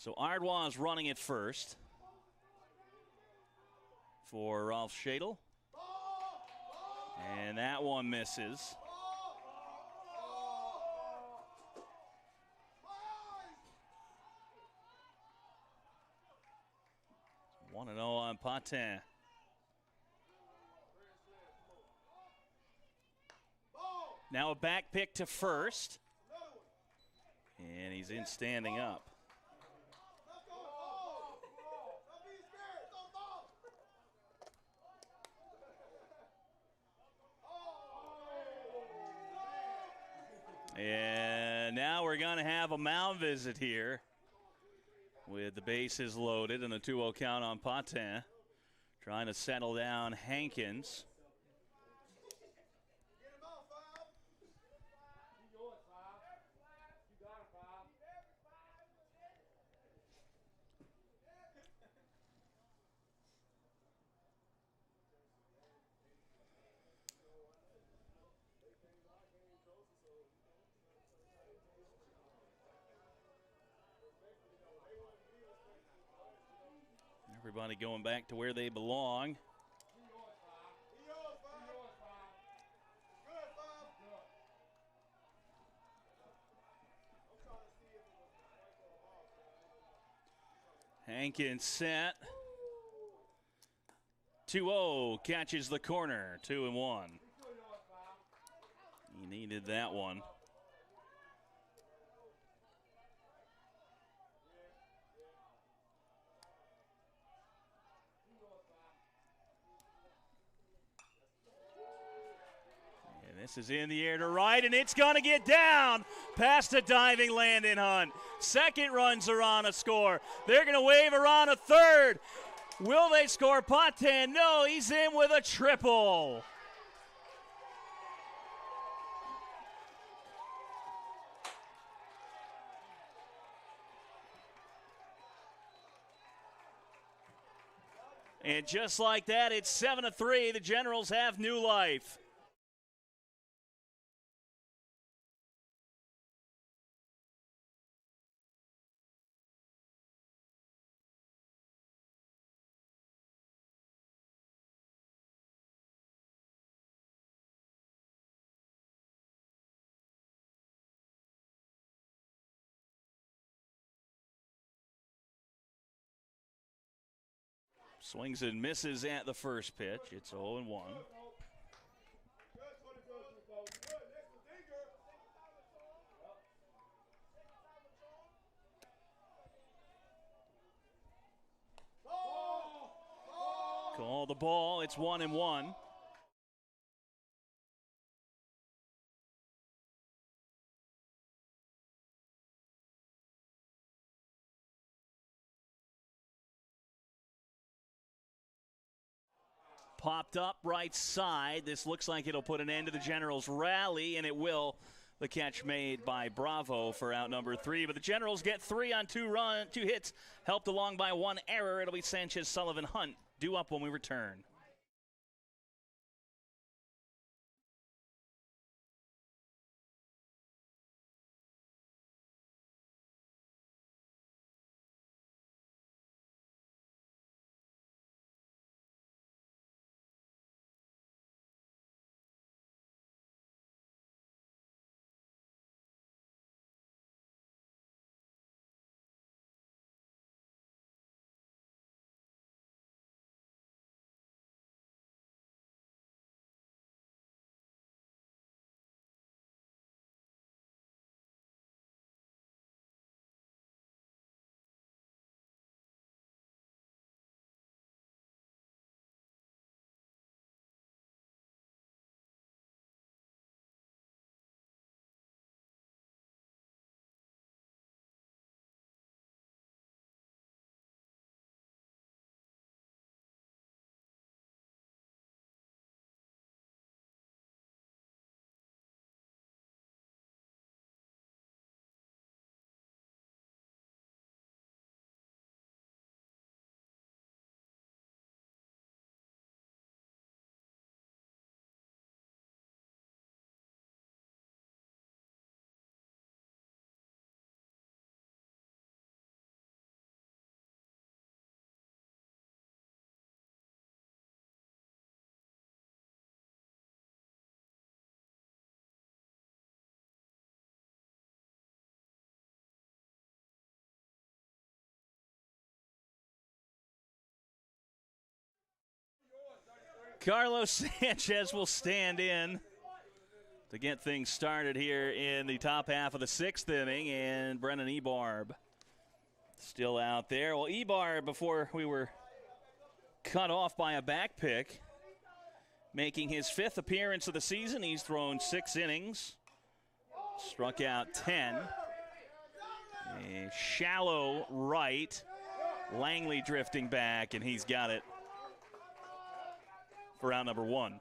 So Ardois is running it first for Rolf Shadle. And that one misses. 1-0 on Patin. Now a back pick to first. And he's in standing up. And now we're going to have a mound visit here with the bases loaded and a 2-0 count on Patin. Trying to settle down Hankins. Everybody going back to where they belong. Hankins set. 2-0 catches the corner. 2-1. He needed that one. This is in the air to right, and it's going to get down past a diving Landon Hunt. Second run, Zorana score. They're going to wave around a third. Will they score Patin? No, he's in with a triple. And just like that, it's 7-3. The Generals have new life. Swings and misses at the first pitch. It's 0-1. Call the ball. It's 1-1. Popped up right side. This looks like it'll put an end to the Generals' rally, and it will. The catch made by Bravo for out number 3. But the Generals get 3 on 2 hits, helped along by 1 error. It'll be Sanchez, Sullivan, Hunt due up when we return. Carlos Sanchez will stand in to get things started here in the top half of the 6th inning, and Brennan Ebarb still out there. Well, Ebarb, before we were cut off by a back pick, making his 5th appearance of the season. He's thrown 6 innings, struck out 10. A shallow right, Langley drifting back, and he's got it for out number 1.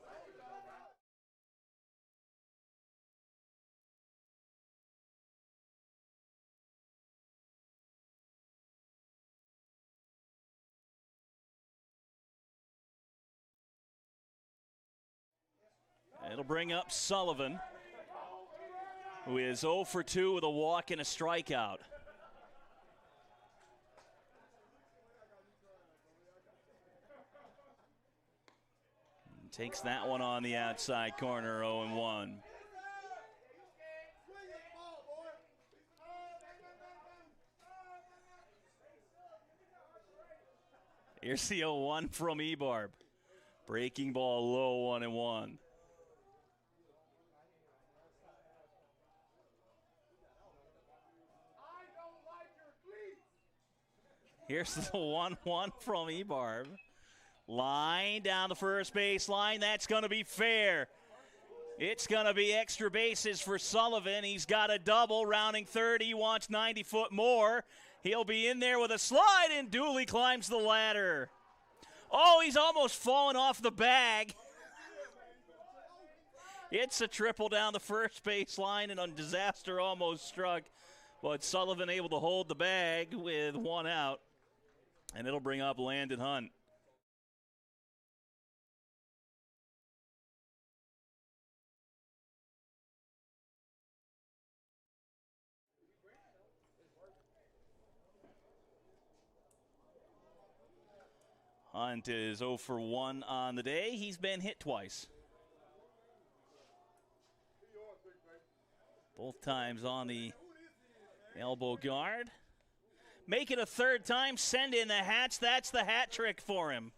It'll bring up Sullivan, who is 0 for 2 with a walk and a strikeout. Takes that one on the outside corner, 0-1. Here's the 0-1 from Ebarb. Breaking ball low, 1-1. Here's the 1-1 from Ebarb. Line down the first base line. That's going to be fair. It's going to be extra bases for Sullivan. He's got a double, rounding third. He wants 90 foot more. He'll be in there with a slide, and Dooley climbs the ladder. Oh, he's almost fallen off the bag. It's a triple down the first base line, and a disaster almost struck. But Sullivan able to hold the bag with 1 out, and it'll bring up Landon Hunt. Hunt is 0 for 1 on the day. He's been hit twice. Both times on the elbow guard. make it a third time, send in the hats. That's the hat trick for him.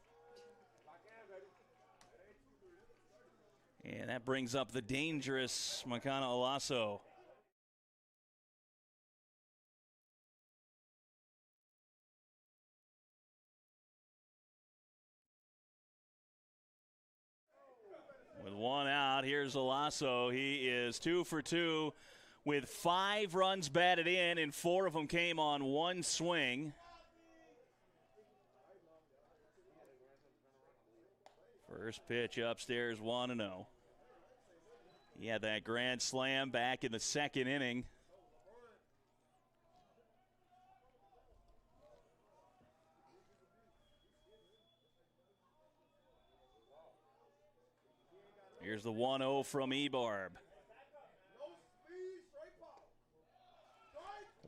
And that brings up the dangerous Makana Olaso. With one out, here's Olaso. He is 2 for 2 with 5 runs batted in, and 4 of them came on one swing. First pitch upstairs, 1-0. He had that grand slam back in the second inning. Here's the 1-0 from Ebarb.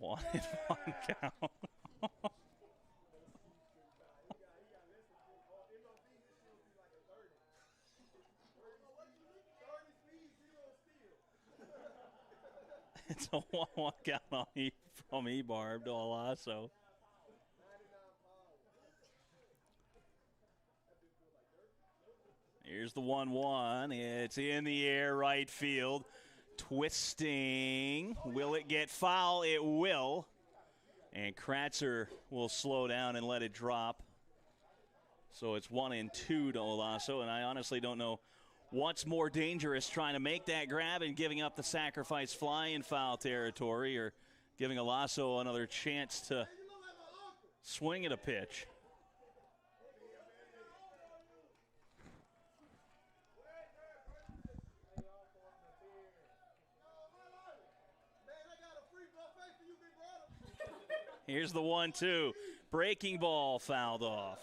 1-1 count. It's a 1-1 count on from Ebarb to Olaso. Here's the 1-1. It's in the air, right field. Twisting. Will it get foul? It will. And Kratzer will slow down and let it drop. So it's 1-2 to Olaso, and I honestly don't know what's more dangerous, trying to make that grab and giving up the sacrifice fly in foul territory, or giving Olaso another chance to swing at a pitch. Here's the 1-2. Breaking ball fouled off.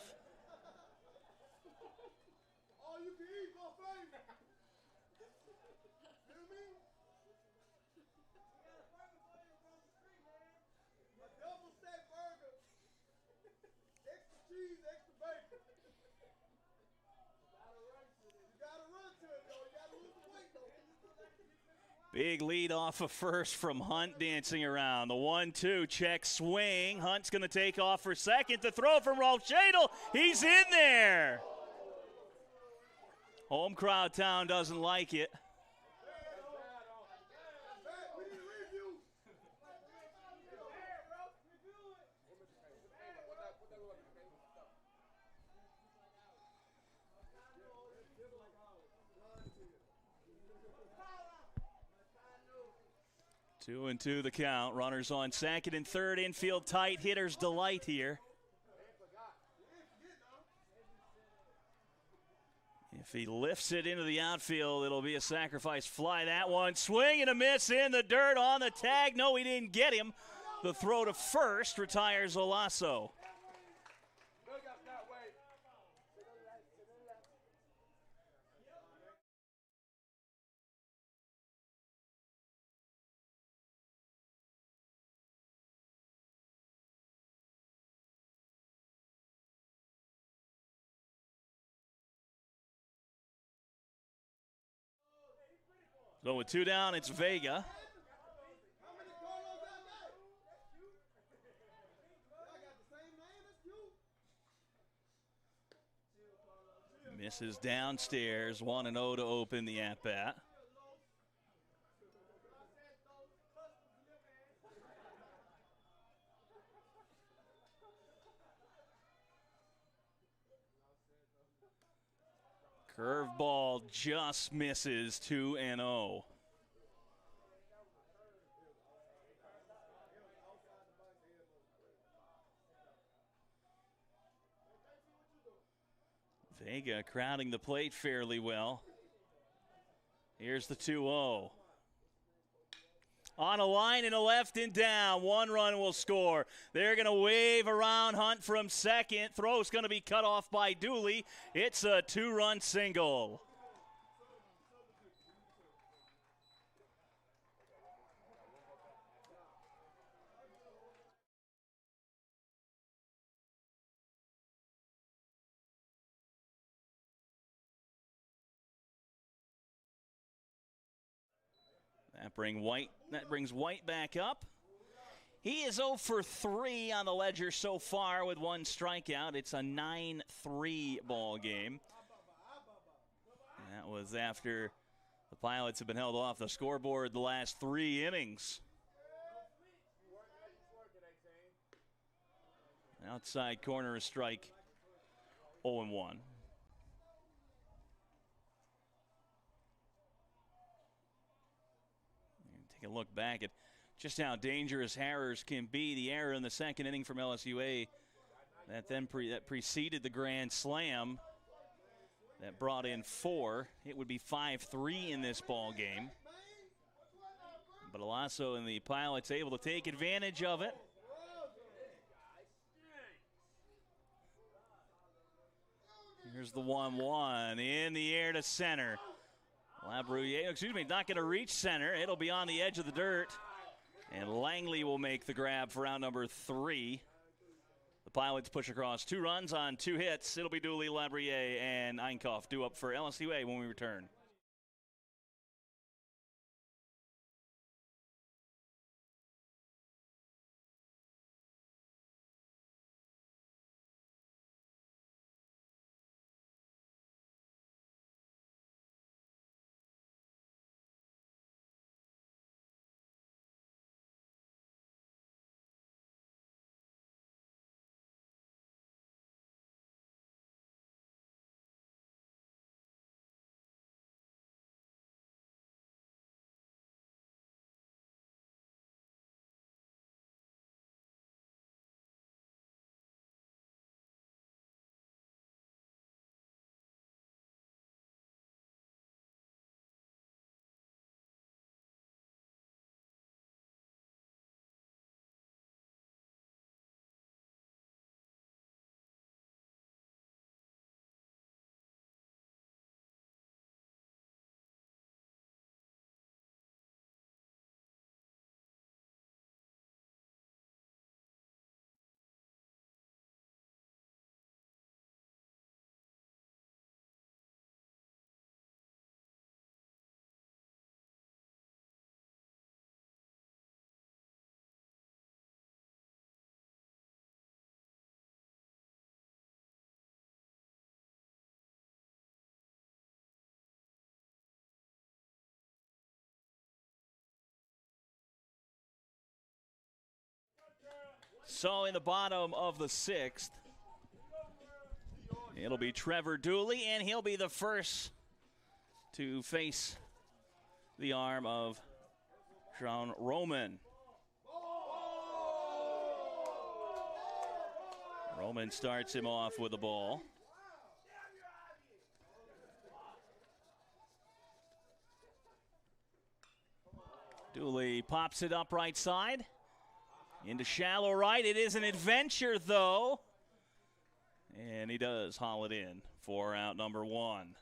Big lead off of first from Hunt dancing around. The 1-2 check swing. Hunt's going to take off for second. The throw from Rolf Schadel. He's in there. Home crowd town doesn't like it. Two and two the count. Runners on second and third. Infield tight. Hitter's delight here. If he lifts it into the outfield, it'll be a sacrifice fly. That one, swing and a miss in the dirt on the tag. No, he didn't get him. The throw to first retires Olaso. So with 2 down, it's Vega. Misses downstairs, 1-0 to open the at-bat. Curveball just misses, 2-0. Vega crowding the plate fairly well. Here's the 2-0. On a line and a left and down. 1 run will score. They're going to wave around Hunt from second. Throw's going to be cut off by Dooley. It's a 2-run single. That brings White back up. He is 0 for 3 on the ledger so far with 1 strikeout. It's a 9-3 ball game. And that was after the Pilots have been held off the scoreboard the last 3 innings. Outside corner, a strike, 0-1. Take a look back at just how dangerous Harrers can be. The error in the second inning from LSUA that preceded the grand slam that brought in 4. It would be 5-3 in this ball game. But Alasso and the Pilots able to take advantage of it. Here's the 1-1 in the air to center. Labrouillet, not going to reach center. It'll be on the edge of the dirt. And Langley will make the grab for out number 3. The Pilots push across 2 runs on 2 hits. It'll be Dooley, Labrouillet, and Einkopf due up for LSUA when we return. So in the bottom of the 6th, it'll be Trevor Dooley, and he'll be the first to face the arm of Sean Roman. Roman starts him off with the ball. Dooley pops it up right side. Into shallow right. It is an adventure, though. And he does haul it in for out number 1.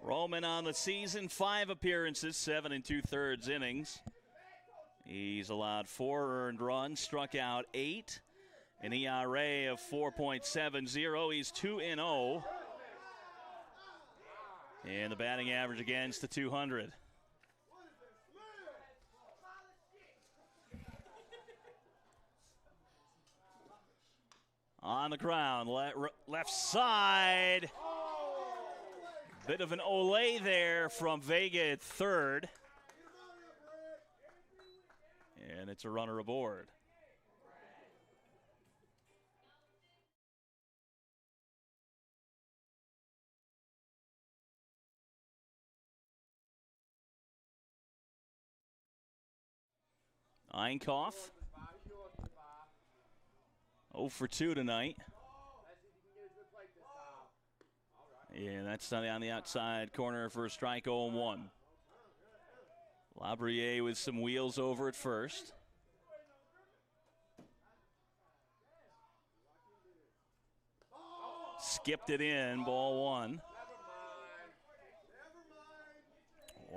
Roman on the season, 5 appearances, 7 2/3 innings. He's allowed 4 earned runs, struck out 8, an ERA of 4.70. He's 2-0. And the batting average against the 200. On the ground, left side. Bit of an Olay there from Vega at 3rd. And it's a runner aboard. Einkopf, 0 for 2 tonight. Yeah, that's on the outside corner for a strike, 0-1. Labrouillet with some wheels over at first. Skipped it in, ball 1.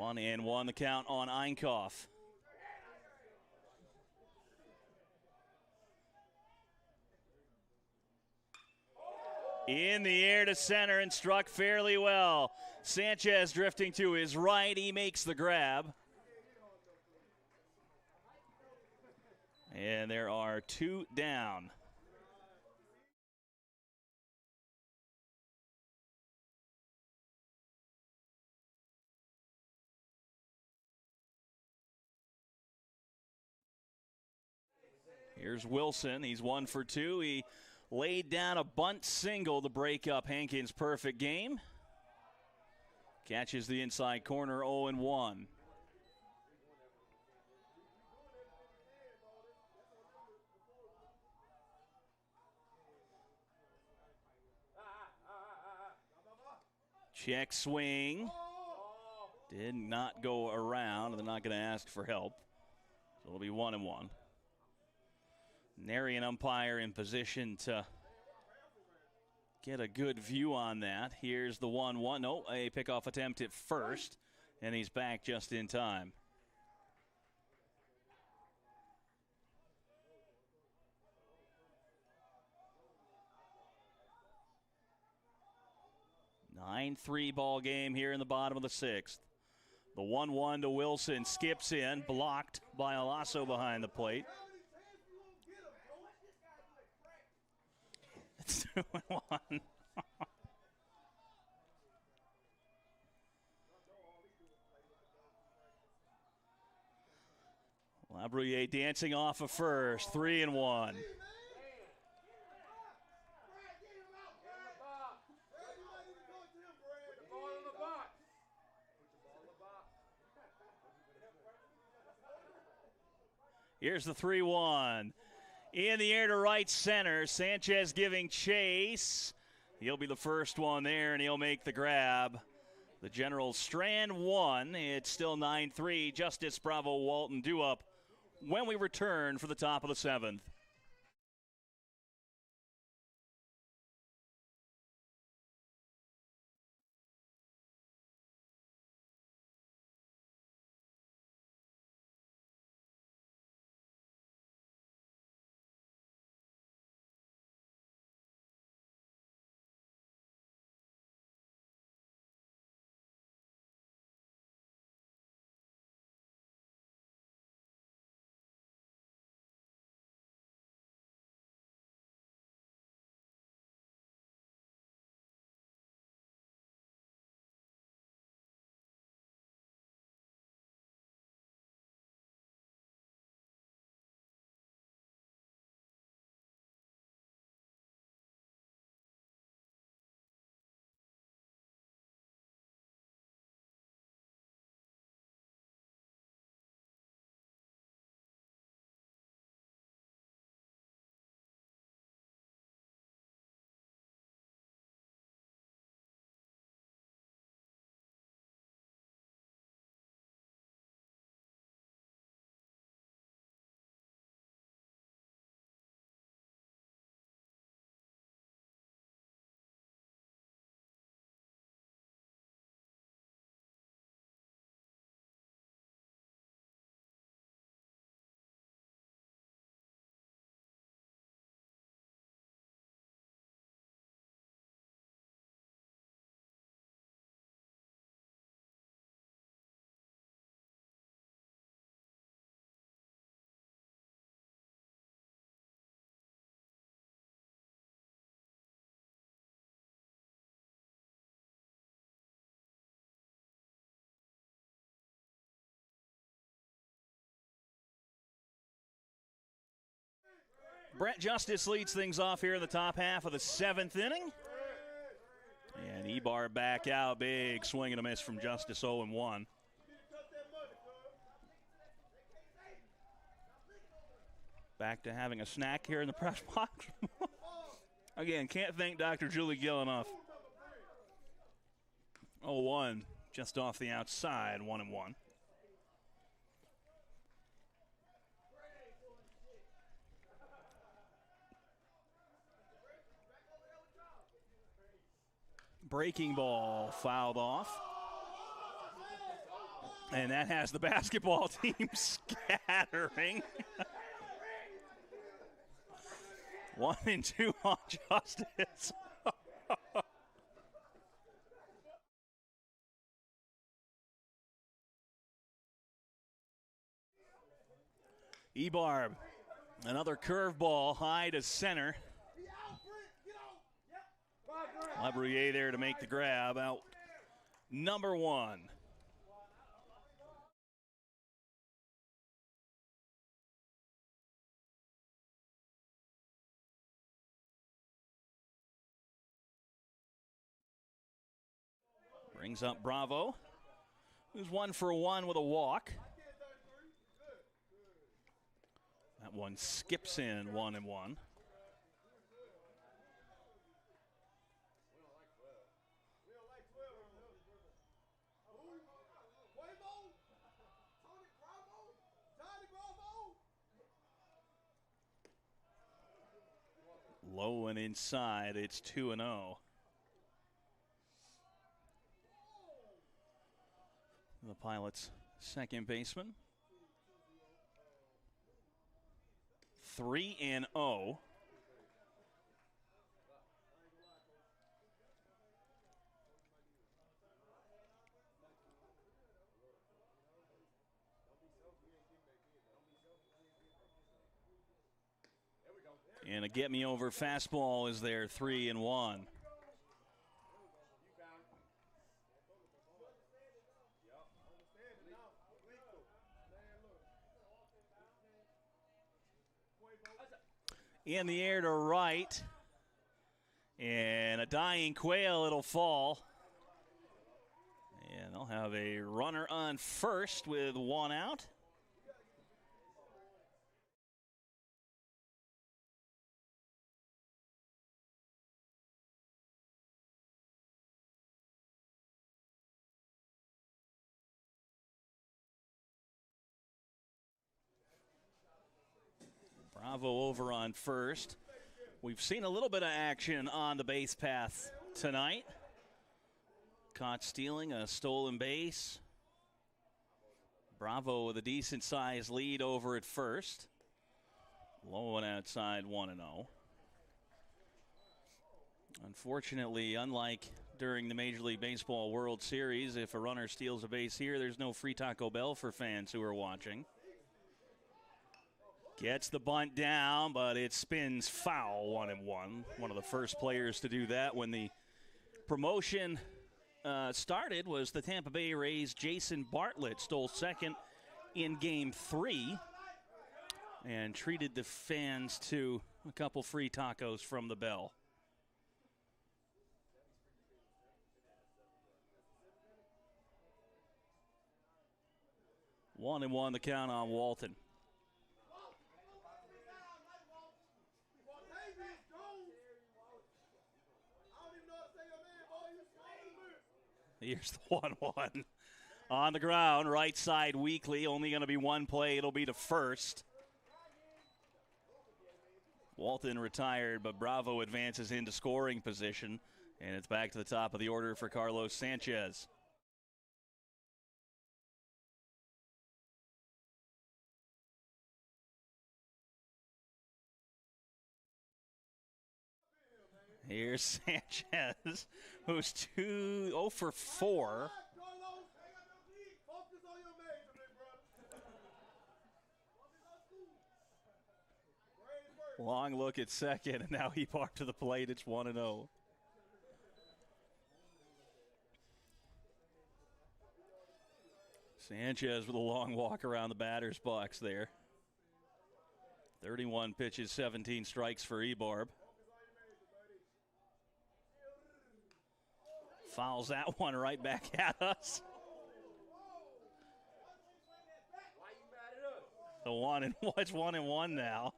1-1 the count on Einkoff. In the air to center and struck fairly well. Sanchez drifting to his right. He makes the grab. And there are 2 down. Here's Wilson. He's 1 for 2. He laid down a bunt single to break up Hankins' perfect game. Catches the inside corner, 0-1. Check swing. Did not go around. They're not going to ask for help. So it'll be 1-1. Nary an umpire in position to get a good view on that. Here's the 1-1. No, a pickoff attempt at first, and he's back just in time. A 9-3 ball game here in the bottom of the 6th. The 1-1 to Wilson, skips in, blocked by Alasso behind the plate. It's 2-1. Labruyere dancing off of first, 3-1. Here's the 3-1. In the air to right center. Sanchez giving chase. He'll be the first one there, and he'll make the grab. The Generals strand 1. It's still 9-3. Justice, Bravo, Walton due up when we return for the top of the 7th. Brett Justice leads things off here in the top half of the 7th inning. And Ebar back out. Big swing and a miss from Justice, 0-1. Back to having a snack here in the press box. Again, can't thank Dr. Julie Gill enough. 0-1, just off the outside, 1-1. Breaking ball fouled off. And that has the basketball team scattering. 1 and 2 on Justice. Ebarb, another curveball high to center. Labruyere there to make the grab, out number 1. Brings up Bravo, who's 1 for 1 with a walk. That one skips in 1 and 1. Low and inside, it's 2 and 0. The Pilots' second baseman. 3 and 0. And a get-me-over fastball is there, 3 and 1. In the air to right. And a dying quail, it'll fall. And they'll have a runner on first with 1 out. Bravo over on first. We've seen a little bit of action on the base path tonight. Caught stealing a stolen base. Bravo with a decent-sized lead over at first. Low and outside, 1 and 0. Unfortunately, unlike during the Major League Baseball World Series, if a runner steals a base here, there's no free Taco Bell for fans who are watching. Gets the bunt down, but it spins foul, 1 and 1. One of the first players to do that when the promotion started was the Tampa Bay Rays' Jason Bartlett. Stole second in Game 3 and treated the fans to a couple free tacos from the bell. One and 1 the count on Walton. Here's the 1-1 on the ground, right side weakly. Only going to be one play. It'll be to first. Walton retired, but Bravo advances into scoring position, and it's back to the top of the order for Carlos Sanchez. Here's Sanchez, who's 0 for 4. Long look at second, and now he parked to the plate. It's 1 and 0. Sanchez with a long walk around the batter's box there. 31 pitches, 17 strikes for Ebarb. Fouls that one right back at us. The 1 and 1, it's 1 and 1 now.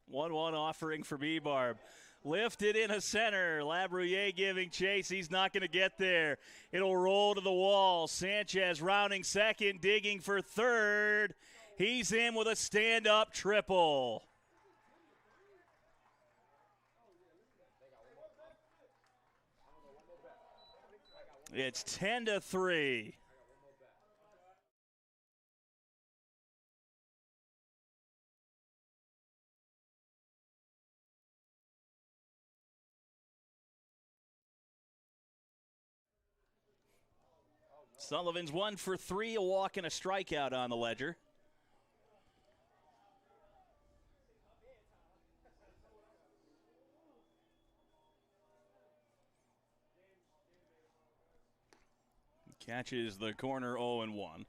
One offering for Ebarb. Lifted in a center. Labrouillet giving chase. He's not going to get there. It'll roll to the wall. Sanchez rounding second, digging for third. He's in with a stand-up triple. It's 10-3. Sullivan's 1 for 3, a walk and a strikeout on the ledger. Catches the corner 0-1.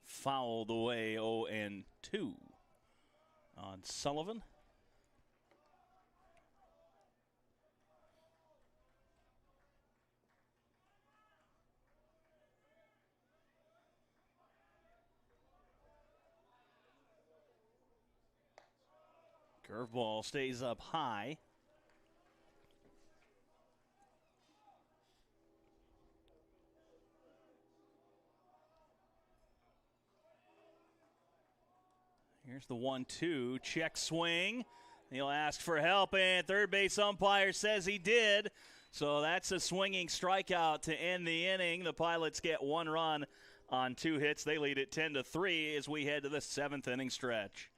Fouled away 0-2 on Sullivan. Curveball stays up high. Here's the 1-2, check swing. He'll ask for help, and third base umpire says he did. So that's a swinging strikeout to end the inning. The Pilots get 1 run on 2 hits. They lead it 10-3 as we head to the 7th inning stretch.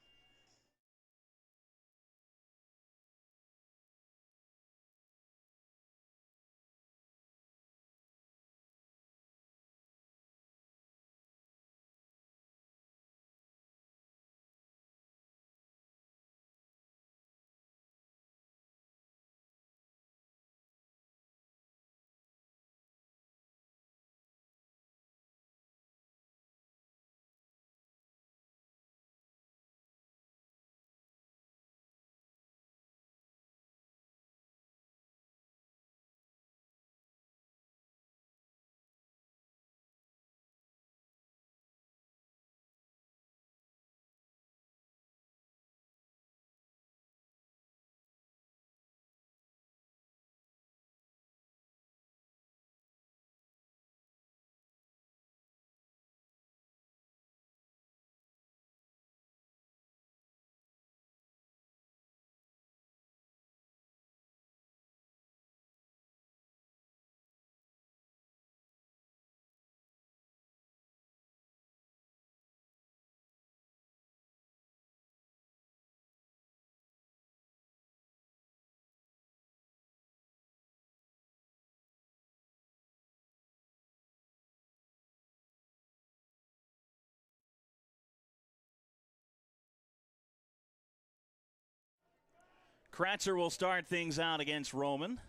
Kratzer will start things out against Roman.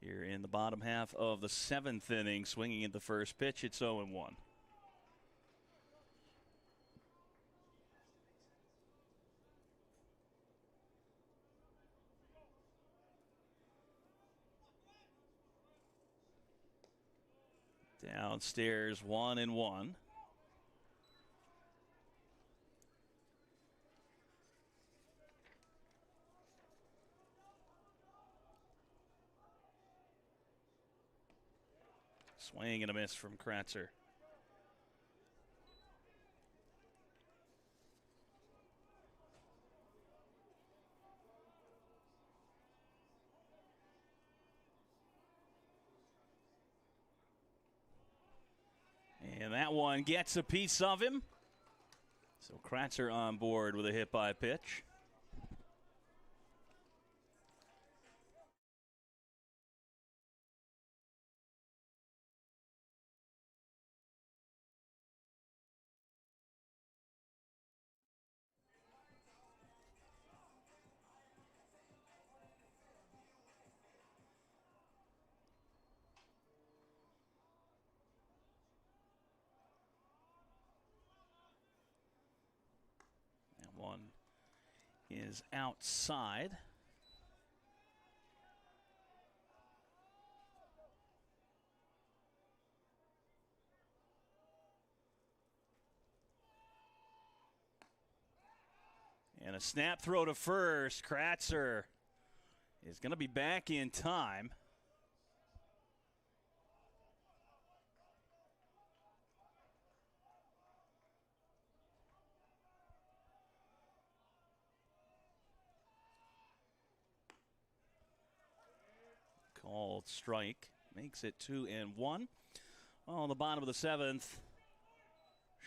Here in the bottom half of the 7th inning, swinging at the first pitch, it's 0-1. Downstairs, 1-1. Swing and a miss from Kratzer. And that one gets a piece of him. So Kratzer on board with a hit by pitch. One is outside. A snap throw to first. Kratzer is going to be back in time. Called strike. Makes it 2-1. Well, on the bottom of the seventh,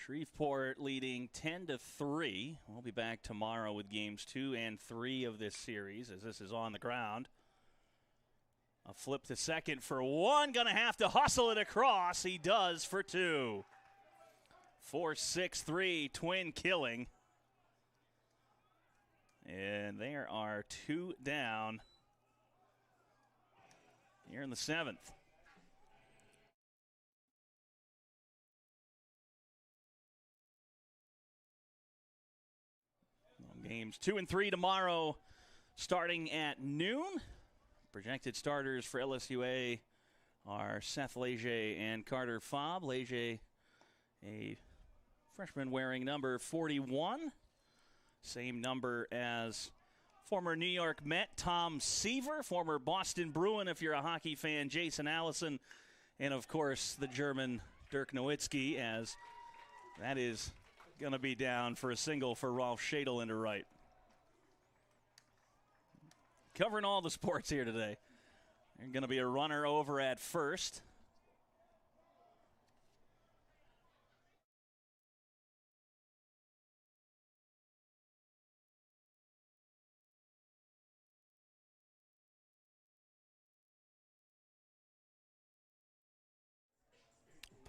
Shreveport leading 10-3. We'll be back tomorrow with games 2 and 3 of this series as this is on the ground. A flip to second for one. Going to have to hustle it across. He does for two. 4-6-3, twin killing. And there are two down here in the seventh. Games 2 and 3 tomorrow starting at noon. Projected starters for LSUA are Seth Leger and Carter Fobb. Leger, a freshman wearing number 41. Same number as former New York Met Tom Seaver, former Boston Bruin, if you're a hockey fan, Jason Allison, and of course the German Dirk Nowitzki, as that is going to be down for a single for Rolf Schadel into right. Covering all the sports here today. There's going to be a runner over at first.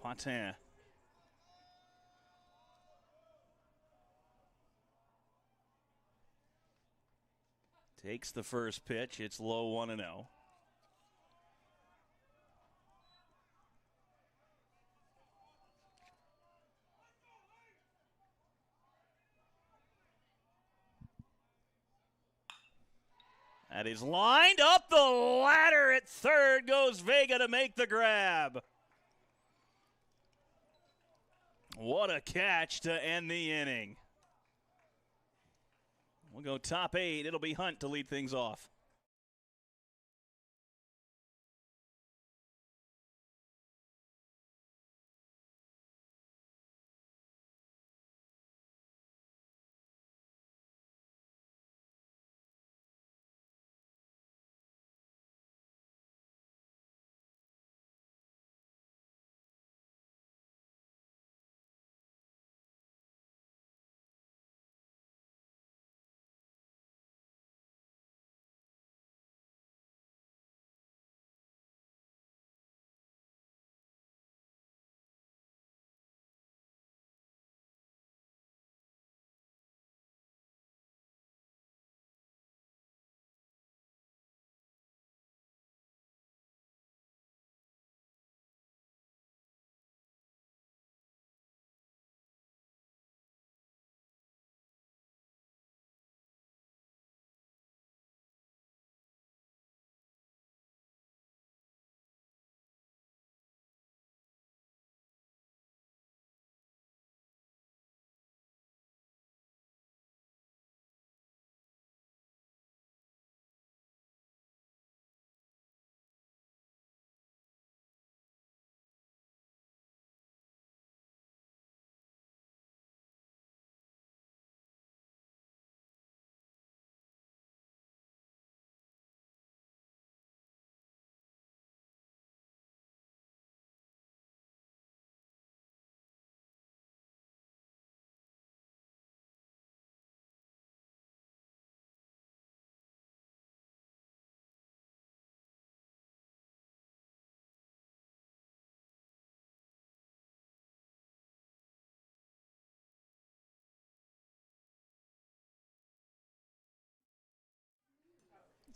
Patin. Takes the first pitch. It's low 1-0. That is lined up the ladder at third. Goes Vega to make the grab. What a catch to end the inning. We'll go top 8. It'll be Hunt to lead things off.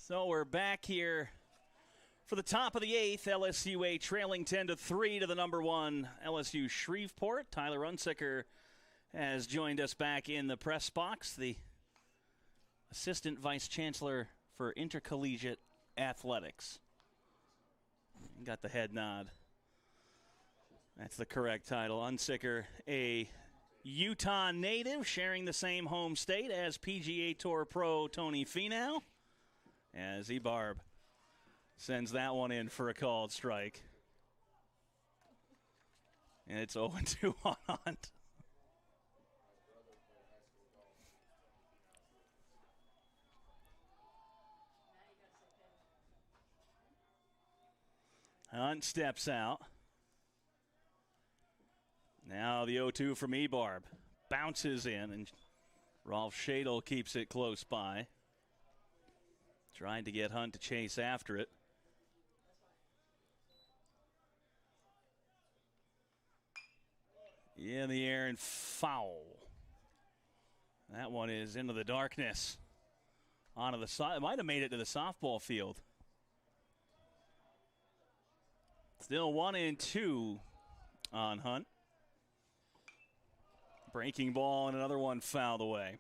So we're back here for the top of the 8th. LSUA trailing 10-3 to the number 1 LSU Shreveport. Tyler Unsicker has joined us back in the press box, the Assistant Vice Chancellor for Intercollegiate Athletics. Got the head nod. That's the correct title. Unsicker, a Utah native, sharing the same home state as PGA Tour pro Tony Finau, as Ebarb sends that one in for a called strike. And it's 0-2 on Hunt. Hunt steps out. Now the 0-2 from Ebarb. Bounces in, and Rolf Schadl keeps it close by. Trying to get Hunt to chase after it. In the air and foul. That one is into the darkness. Onto the side. It might have made it to the softball field. Still 1-2 on Hunt. Breaking ball and another one fouled away.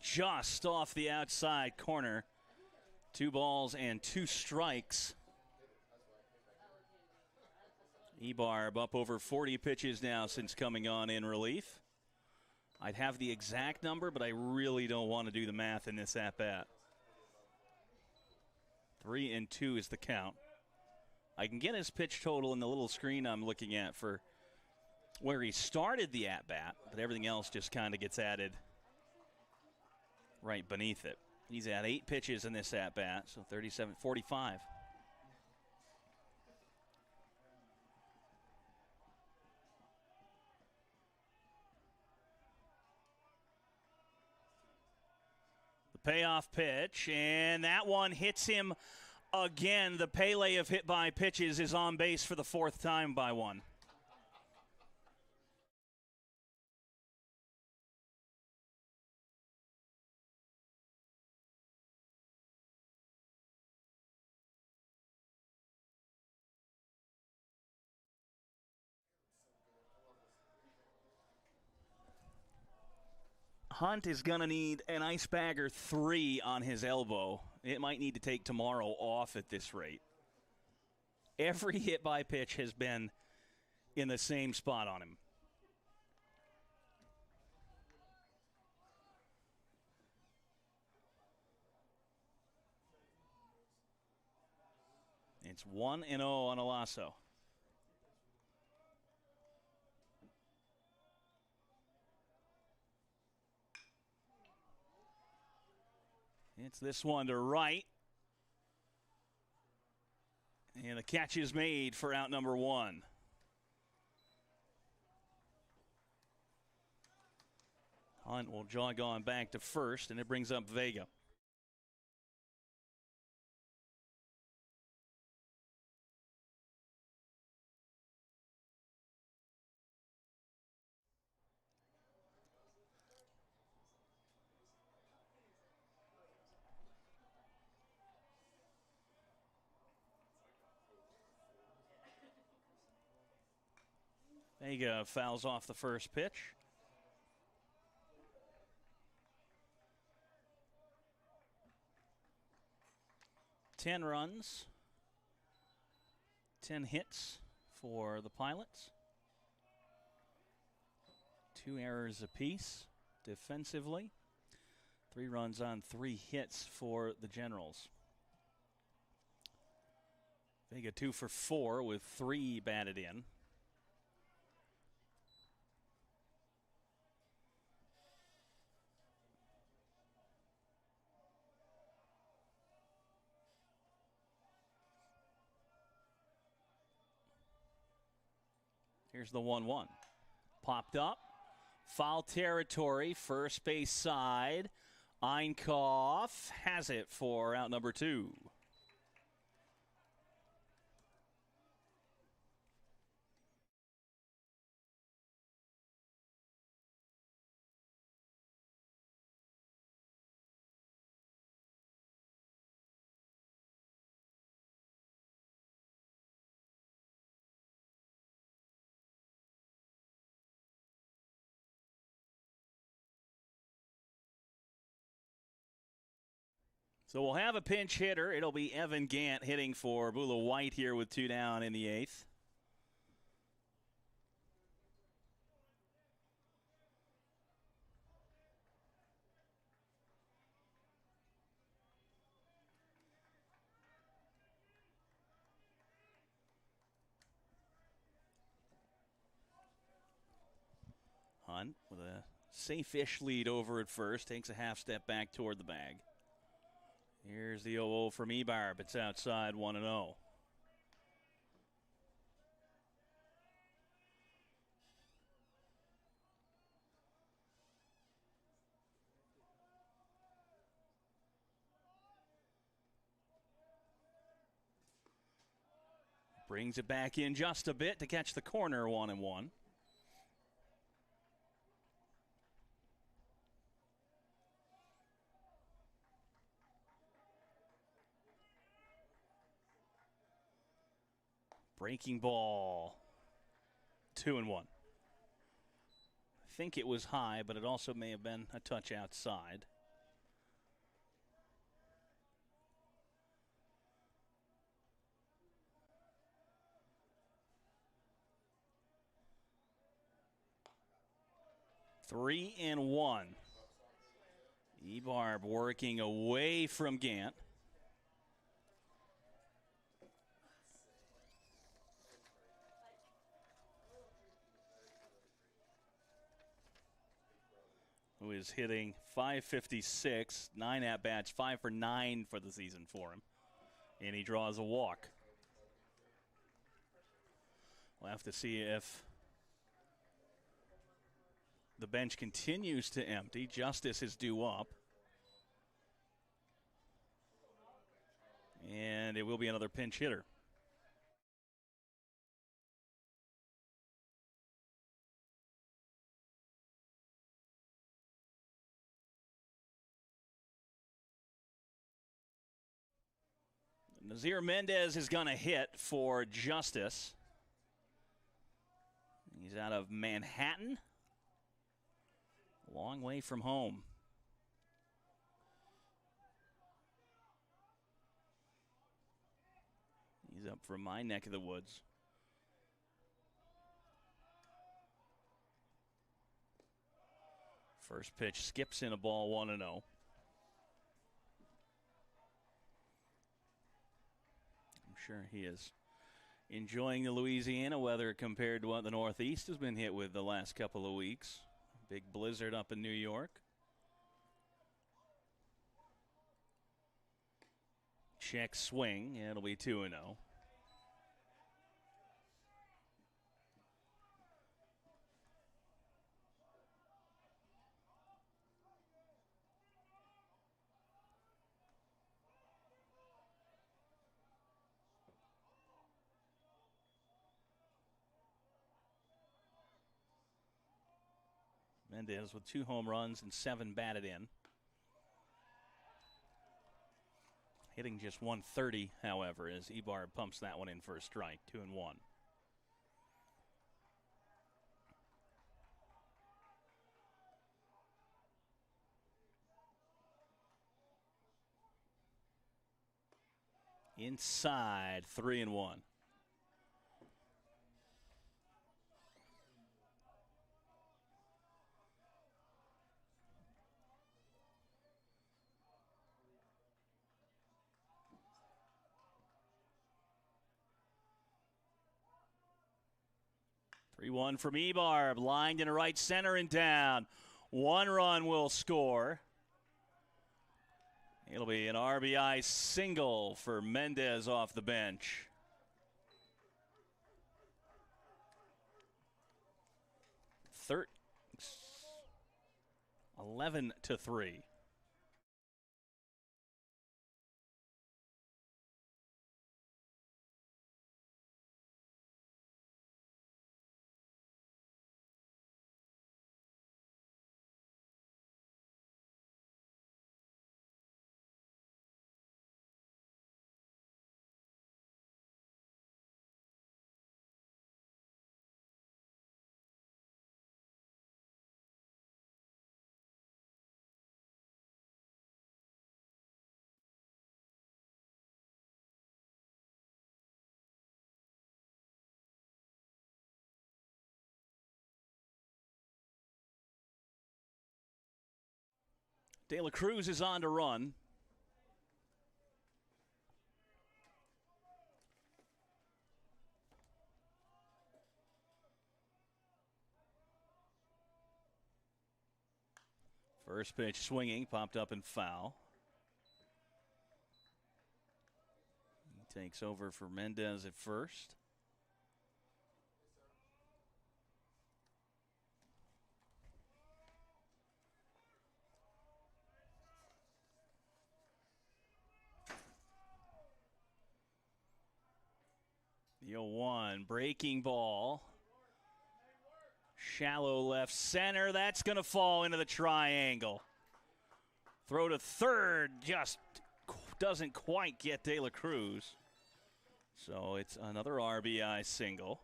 Just off the outside corner. 2 balls and 2 strikes. Ebarb up over 40 pitches now since coming on in relief. I'd have the exact number, but I really don't want to do the math in this at-bat. 3-2 is the count. I can get his pitch total in the little screen I'm looking at for where he started the at-bat, but everything else just kind of gets added right beneath it. He's at 8 pitches in this at-bat, so 37-45. Payoff pitch, and that one hits him again. The Pele of hit by pitches is on base for the 4th time by one. Hunt is going to need an ice bagger 3 on his elbow. It might need to take tomorrow off at this rate. Every hit by pitch has been in the same spot on him. It's 1-0 on Alasso. It's this one to right. And the catch is made for out number 1. Hunt will jog on back to first, and it brings up Vega. Vega fouls off the first pitch. Ten runs, 10 hits for the Pilots. 2 errors apiece defensively. 3 runs on 3 hits for the Generals. Vega 2 for 4 with 3 batted in. Here's the 1-1. Popped up. Foul territory, first base side. Einkopf has it for out number 2. So we'll have a pinch hitter. It'll be Evan Gant hitting for Bula White here with 2 down in the 8th. Hunt with a safe-ish lead over at first. Takes a half step back toward the bag. Here's the 0-0 from Ebarb. It's outside 1-0. Brings it back in just a bit to catch the corner 1-1. Breaking ball, 2-1. I think it was high, but it also may have been a touch outside. Three and 1. Ebarb working away from Gant. Who is hitting .556, 9 at-bats, 5 for 9 for the season for him. And he draws a walk. We'll have to see if the bench continues to empty. Justice is due up. And it will be another pinch hitter. Nazir Mendez is going to hit for Justice. He's out of Manhattan. A long way from home. He's up from my neck of the woods. First pitch skips in a ball 1-0. Sure he is enjoying the Louisiana weather compared to what the Northeast has been hit with the last couple of weeks. Big blizzard up in New York. Check swing. It'll be 2-0. Mendez with 2 home runs and 7 batted in. Hitting just 130, however, as Ebarb pumps that one in for a strike, 2-1. Inside, 3-1. 3-1 from Ebarb, lined into right center and down. 1 run will score. It'll be an RBI single for Mendez off the bench. 11-3. De La Cruz is on to run. First pitch swinging, popped up and foul. He takes over for Mendez at first. The 0-1, breaking ball. Shallow left center. That's going to fall into the triangle. Throw to third just doesn't quite get De La Cruz. So it's another RBI single.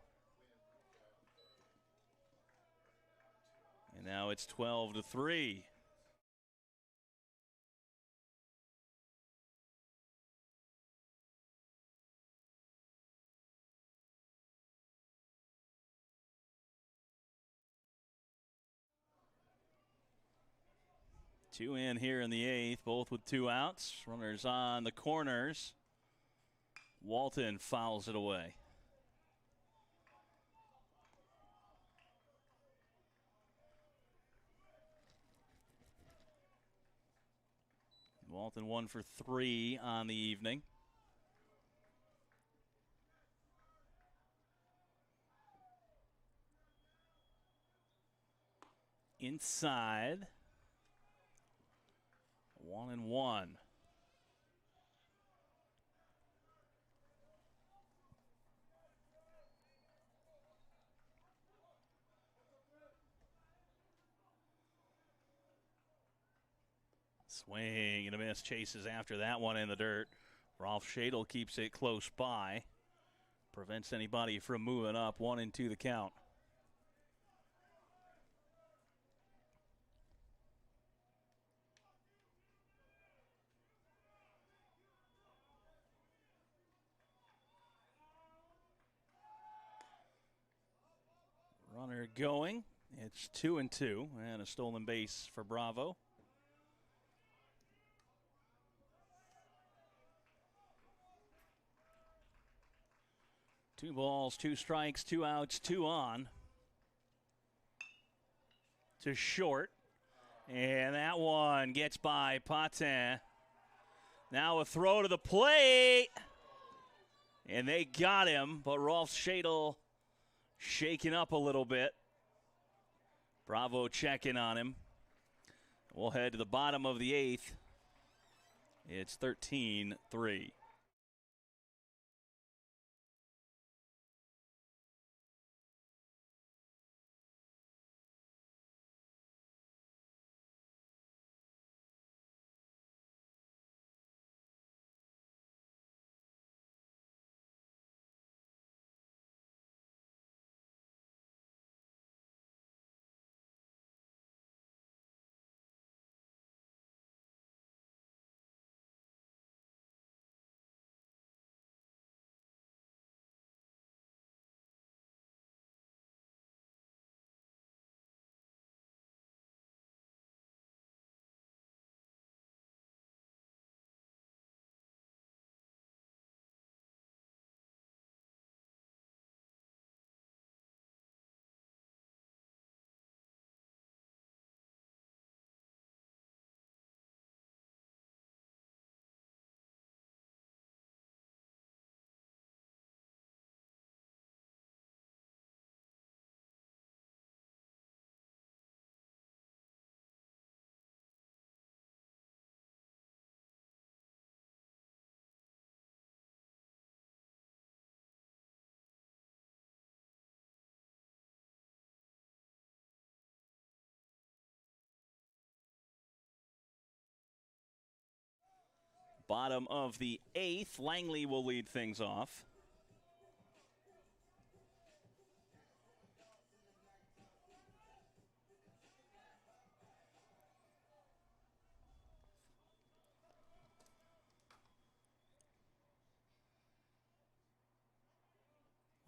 And now it's 12-3. Two in here in the eighth, both with 2 outs. Runners on the corners. Walton fouls it away. Walton 1 for 3 on the evening. Inside. 1-1. Swing and a miss, chases after that one in the dirt. Rolf Schadel keeps it close by. Prevents anybody from moving up. 1-2 the count. Runner going. It's 2-2 and a stolen base for Bravo. Two balls, 2 strikes, 2 outs, 2 on. To short. And that one gets by Patin. Now a throw to the plate. And they got him, but Rolf Schadel shaking up a little bit. Bravo checking on him. We'll head to the bottom of the eighth. It's 13-3. Bottom of the eighth, Langley will lead things off.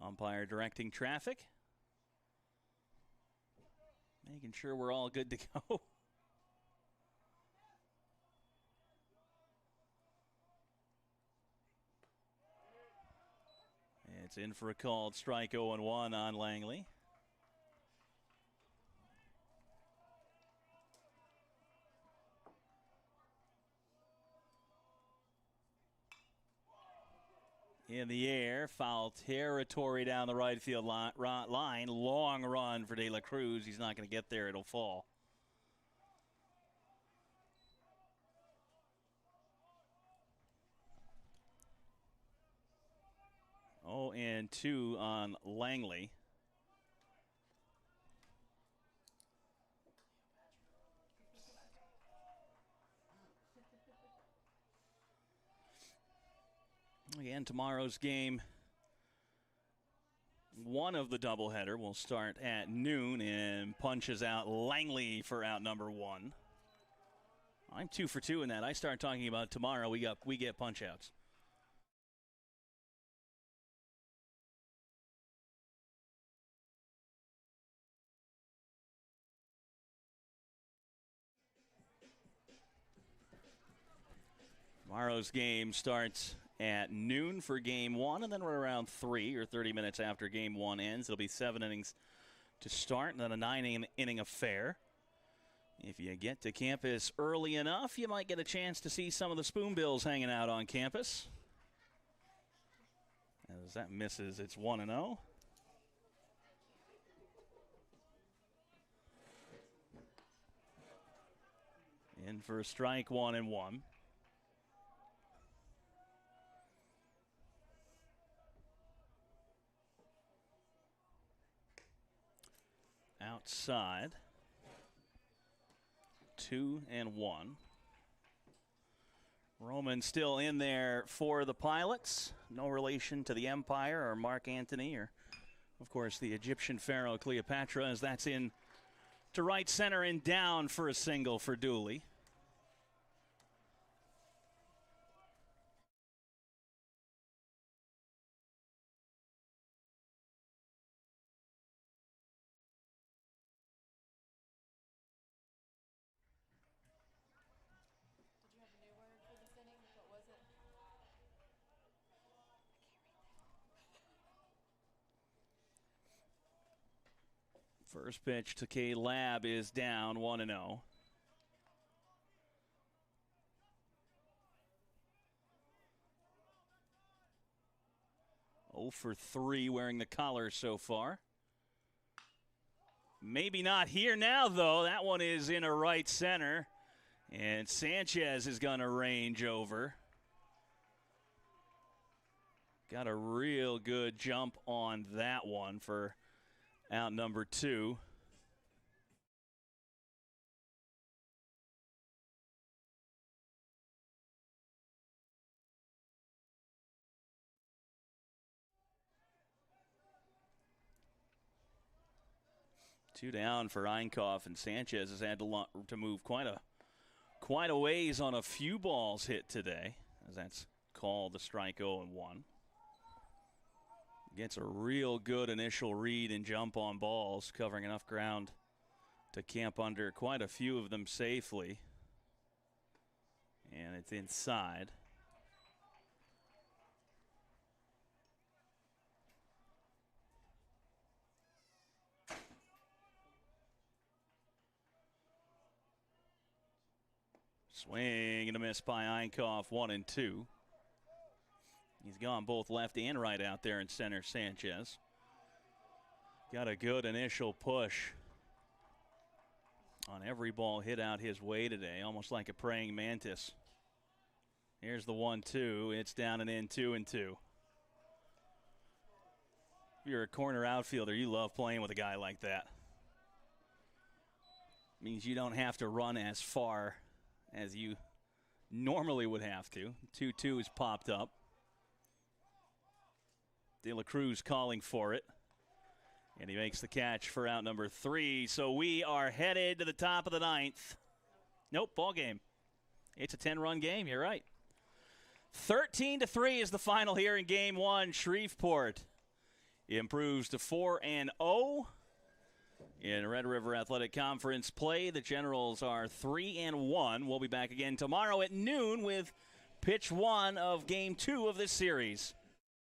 Umpire directing traffic. Making sure we're all good to go. It's in for a called strike 0-1 on Langley. In the air, foul territory down the right field line. Long run for De La Cruz. He's not going to get there. It'll fall. 0-2 on Langley. Again, tomorrow's game, one of the doubleheader, will start at noon and punches out Langley for out number 1. I'm 2 for 2 in that. I start talking about tomorrow. We get punch outs. Tomorrow's game starts at noon for game 1, and then we're around 3 or 30 minutes after game 1 ends. It'll be 7 innings to start, and then a 9-inning affair. If you get to campus early enough, you might get a chance to see some of the Spoonbills hanging out on campus. As that misses, it's 1-0. In for a strike, 1-1. Outside, 2-1. Roman still in there for the Pilots. No relation to the Empire or Mark Antony or, of course, the Egyptian pharaoh Cleopatra, as that's in to right center and down for a single for Dooley. First pitch to K-Lab is down, 1-0. 0 for 3 wearing the collar so far. Maybe not here now, though. That one is in a right center. And Sanchez is going to range over. Got a real good jump on that one for out number 2. Two down for Einkhoff, and Sanchez has had to move quite a ways on a few balls hit today, as that's called the strike 0-1. Gets a real good initial read and jump on balls, covering enough ground to camp under quite a few of them safely. And it's inside. Swing and a miss by Einkhoff, 1-2. He's gone both left and right out there in center, Sanchez. Got a good initial push on every ball hit out his way today, almost like a praying mantis. Here's the 1-2. It's down and in, 2-2. If you're a corner outfielder, you love playing with a guy like that. Means you don't have to run as far as you normally would have to. 2-2 is popped up. De La Cruz calling for it. And he makes the catch for out number 3. So we are headed to the top of the 9th. Nope, ball game. It's a 10-run game, you're right. 13-3 is the final here in game 1. Shreveport improves to 4-0 in Red River Athletic Conference play. The Generals are 3-1. We'll be back again tomorrow at noon with pitch 1 of game 2 of this series.